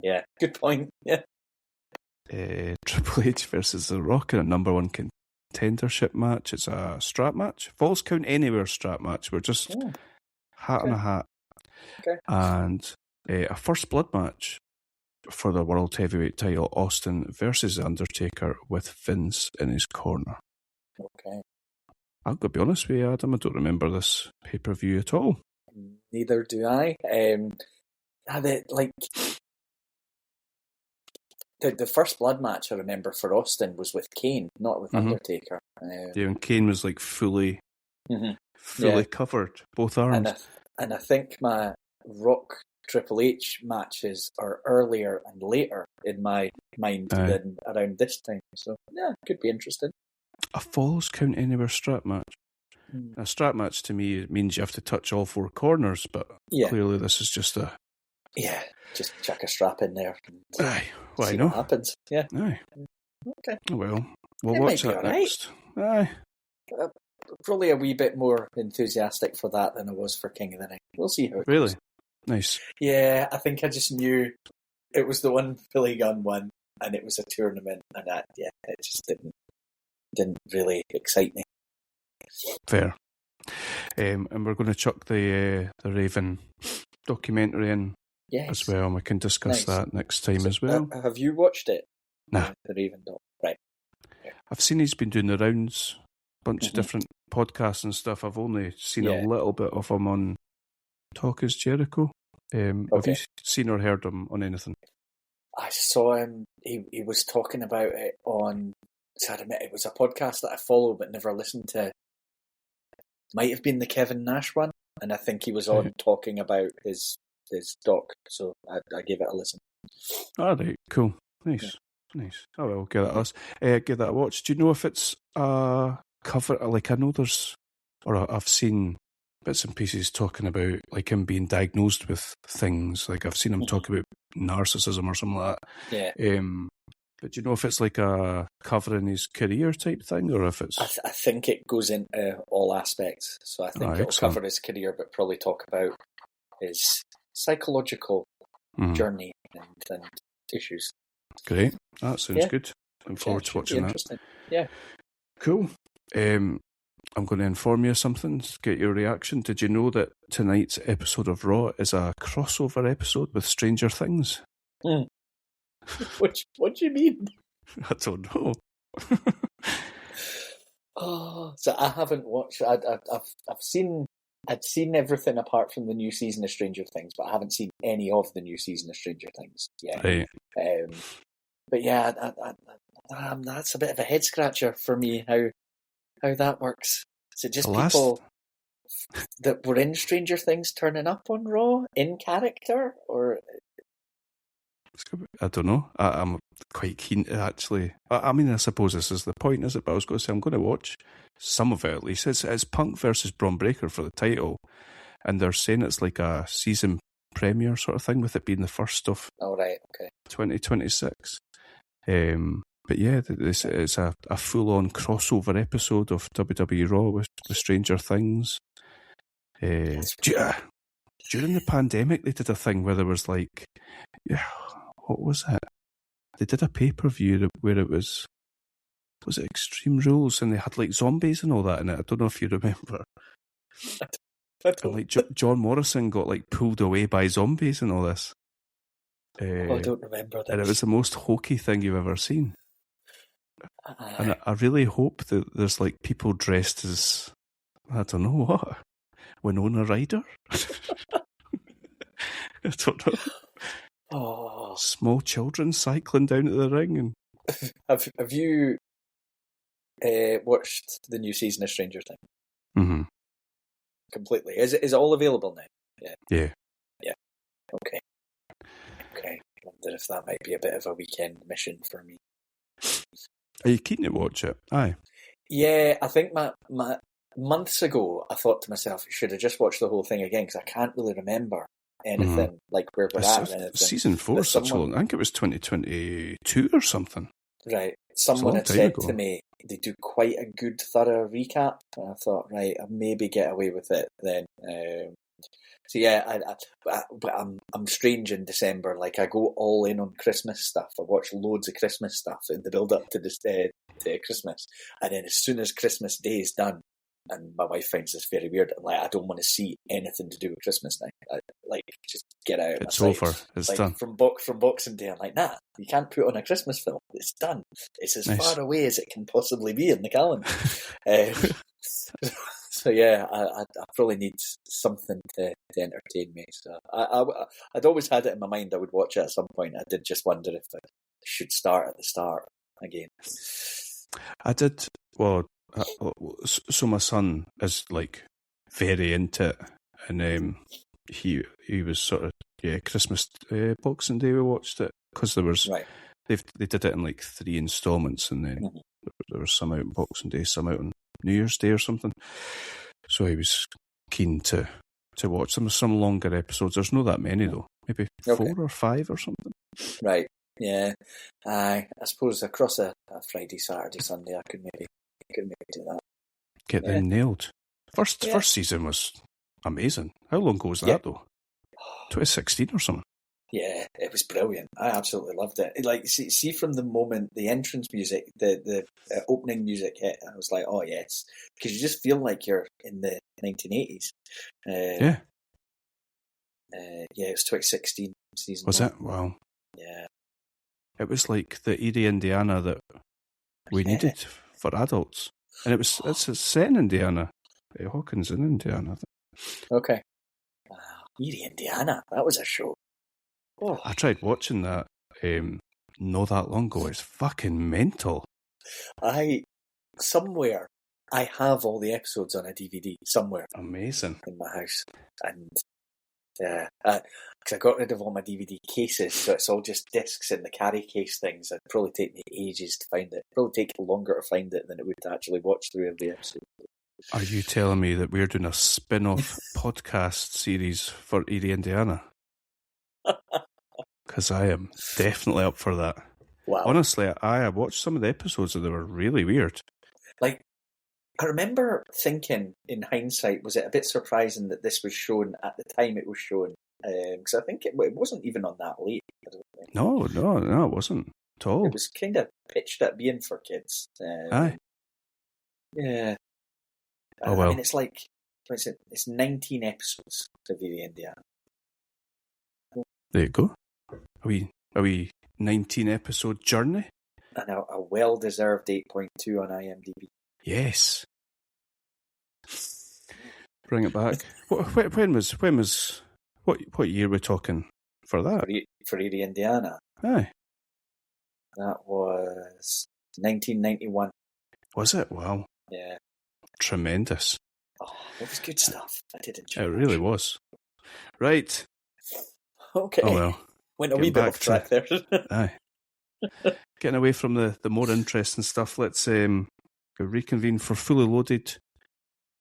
Yeah, good point. Yeah. Triple H versus The Rock in a number one contendership match. It's a strap match. Falls Count Anywhere strap match. We're just hat on a hat. Okay. And a first blood match for the World Heavyweight title, Austin versus Undertaker with Vince in his corner. Okay. I've got to be honest with you, Adam, I don't remember this pay-per-view at all. Neither do I. The first blood match I remember for Austin was with Kane, not with Undertaker. And Kane was like fully covered, both arms. And I think my Rock Triple H matches are earlier and later in my mind than around this time. So, yeah, could be interesting. A Falls Count Anywhere strap match. A strap match to me means you have to touch all four corners, but clearly this is just a... Yeah, just chuck a strap in there. Aye, well, see I know. What happens. Yeah. Aye. Okay. Well, we'll watch that next. Aye. Probably a wee bit more enthusiastic for that than I was for King of the Ring. We'll see how it Really? goes. Nice. Yeah, I think I just knew it was the one Billy Gunn won, and it was a tournament, and it just didn't really excite me. Fair. And we're going to chuck the Raven documentary in as well, and we can discuss that next time as well. Have you watched it? Nah. The Raven doc, right. I've seen he's been doing the rounds, bunch of different podcasts and stuff. I've only seen a little bit of him on Talk is Jericho. Have you seen or heard him on anything? I saw him. He was talking about it on. So I admit it was a podcast that I follow but never listened to. Might have been the Kevin Nash one, and I think he was on talking about his doc. So I gave it a listen. All right, cool, nice. Oh well, give that a watch. Do you know if it's a cover? Like I know there's, or I've seen bits and pieces talking about like him being diagnosed with things. Like I've seen him talk about narcissism or something like that. Yeah. But do you know if it's like a covering his career type thing, or if it's? I think it goes into all aspects. So I think it'll cover his career, but probably talk about his psychological journey and issues. Great, that sounds good. Looking forward to watching that. Yeah. Cool. I'm going to inform you of something, get your reaction. Did you know that tonight's episode of Raw is a crossover episode with Stranger Things? What do you mean? I don't know. Oh, so I haven't watched. I'd seen everything apart from the new season of Stranger Things, but I haven't seen any of the new season of Stranger Things yet. Right. But yeah, that's a bit of a head scratcher for me. How that works? Is it just people that were in Stranger Things turning up on Raw in character, or? I don't know. I'm quite keen to actually. I mean, I suppose this is the point, is it? But I was going to say I'm going to watch some of it at least. It's Punk versus Braun Breaker for the title, and they're saying it's like a season premiere sort of thing, with it being the first of 2026. But yeah, it's a full-on crossover episode of WWE Raw with Stranger Things. During the pandemic, they did a thing where there was like, what was it? They did a pay-per-view where it was it Extreme Rules, and they had like zombies and all that in it. I don't know if you remember. And like John Morrison got like pulled away by zombies and all this. I don't remember that. And it was the most hokey thing you've ever seen. And I really hope that there's like people dressed as, I don't know what, Winona Ryder? I don't know. Oh. Small children cycling down to the ring. And Have you watched the new season of Stranger Things? Mm-hmm. Completely. Is it all available now? Yeah. Okay. I wonder if that might be a bit of a weekend mission for me. Are you keen to watch it? Aye. Yeah, I think my months ago, I thought to myself, should I just watch the whole thing again? Because I can't really remember anything, like where we're at or anything. Season 4 is such a long. I think it was 2022 or something. Right. Someone had said to me they do quite a good, thorough recap, and I thought, right, I'll maybe get away with it then. So yeah, but I'm strange in December. Like, I go all in on Christmas stuff. I watch loads of Christmas stuff in the build up to this to Christmas, and then as soon as Christmas Day is done, and my wife finds this very weird, like, I don't want to see anything to do with Christmas now. Just get out. It's over. It's like, done. From Boxing Day, I'm like, nah, you can't put on a Christmas film. It's done. It's as far away as it can possibly be in the calendar. So yeah, I probably need something to entertain me. So I'd always had it in my mind I would watch it at some point. I did just wonder if I should start at the start again. I did. Well, so my son is like very into it, and he was sort of Christmas Boxing Day we watched it, because there was they did it in like 3 installments, and then there was some out on Boxing Day, some out on New Year's Day or something. So he was keen to watch them. Some longer episodes. There's not that many though. Maybe 4 or 5 or something. Right. Yeah. I suppose across a Friday, Saturday, Sunday, I could maybe do that. Get them nailed. First season was amazing. How long ago was that though? 2016 or something. Yeah, it was brilliant. I absolutely loved it. Like, see from the moment the entrance music, the opening music hit, I was like, oh yes, because you just feel like you're in the 1980s. It was 2016 season. Was it? Wow. Yeah. It was like the eerie Indiana that we needed for adults, and it's set in Indiana. Hawkins in Indiana. Okay. Wow. Eerie Indiana. That was a show. Oh. I tried watching that not that long ago. It's fucking mental. I have all the episodes on a DVD somewhere. Amazing. In my house. And because I got rid of all my DVD cases, so it's all just discs in the carry case things. It'd probably take me ages to find it. It'd probably take longer to find it than it would to actually watch through every episode. Are you telling me that we're doing a spin-off podcast series for Erie, Indiana? Because I am definitely up for that. Wow. Honestly, I watched some of the episodes and they were really weird. Like, I remember thinking, in hindsight, was it a bit surprising that this was shown at the time it was shown? Because I think it wasn't even on that late. I don't think. No, it wasn't at all. It was kind of pitched at being for kids. Aye. Yeah. Oh well. I mean, it's like, it's 19 episodes of Eerie, Indiana. There you go. Are we 19 episode journey? and a well-deserved 8.2 on IMDb. Yes. Bring it back. When was what year we're talking for that? For Erie, Indiana. Aye. That was 1991. Was it? Wow. Yeah. Tremendous. Oh, it was good stuff. I did enjoy it. It really was. Right. Okay. Oh well. Went a wee bit off track there. Aye. Getting away from the more interesting stuff, let's reconvene for Fully Loaded,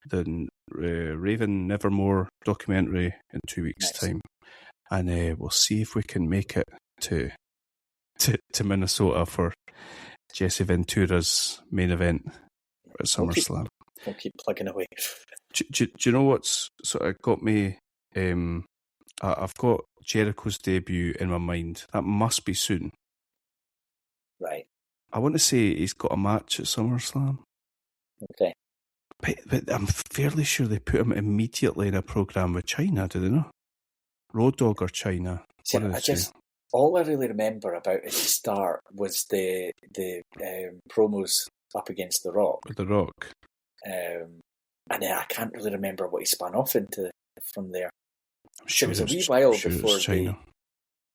the Raven Nevermore documentary in 2 weeks' time. And we'll see if we can make it to Minnesota for Jesse Ventura's main event at SummerSlam. We'll keep plugging away. Do you know what's sort of got me? I've got Jericho's debut in my mind. That must be soon. Right. I want to say he's got a match at SummerSlam. Okay. But I'm fairly sure they put him immediately in a program with China, do they not? Road Dogg or China? See, all I really remember about his start was the promos up against The Rock. With The Rock. And then I can't really remember what he spun off into from there. Sure it was a wee while before China.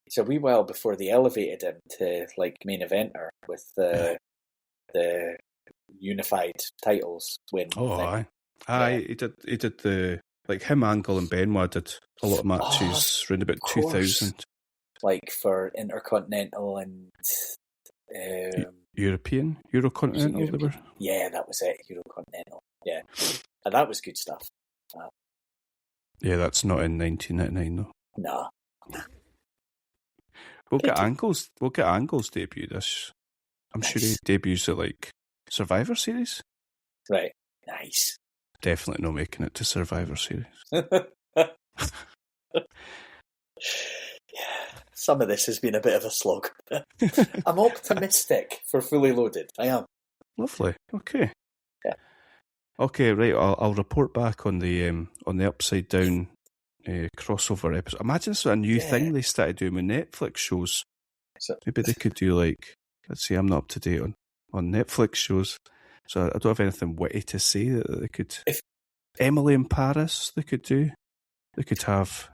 It's a wee while before they elevated him to like main eventer with the unified titles win. Oh, aye. He did the like him, Angle, and Benoit did a lot of matches around about 2000. Like for Intercontinental and Eurocontinental. They were. Yeah, that was it. Eurocontinental. Yeah, and that was good stuff. Yeah, that's not in 1999 though. No. We'll get Angle's debut this. I'm sure he debuts at like Survivor Series. Right. Nice. Definitely not making it to Survivor Series. Yeah. Some of this has been a bit of a slog. I'm optimistic for Fully Loaded. I am. Lovely. Okay. Yeah. Okay, right. I'll report back on the Upside Down crossover episode. Imagine it's a new thing they started doing with Netflix shows. Maybe they could do like, let's see, I'm not up to date on Netflix shows, so I don't have anything witty to say that they could. Emily in Paris, they could do. They could have.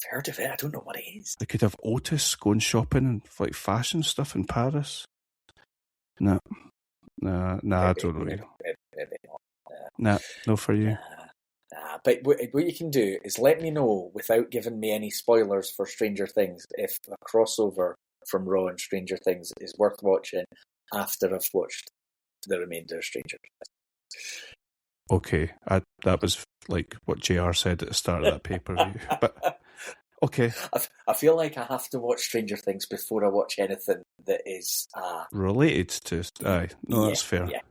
I've heard of it. I don't know what it is. They could have Otis going shopping and like fashion stuff in Paris. Nah, I don't know. Maybe not. Nah, no for you. But what you can do is let me know without giving me any spoilers for Stranger Things if a crossover from Raw and Stranger Things is worth watching after I've watched the remainder of Stranger Things. Okay, that was like what JR said at the start of that pay-per-view. But okay, I feel like I have to watch Stranger Things before I watch anything that is related to. Aye, no, that's fair. Yeah.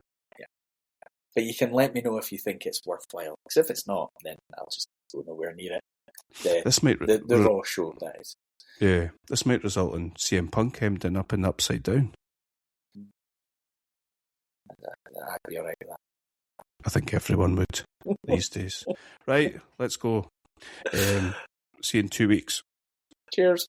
But you can let me know if you think it's worthwhile. Because if it's not, then I'll just go nowhere near it. The Raw show, that is. Yeah, this might result in CM Punk ending up in the Upside Down. I'd be alright with that. I think everyone would these days. Right, let's go. See you in 2 weeks. Cheers.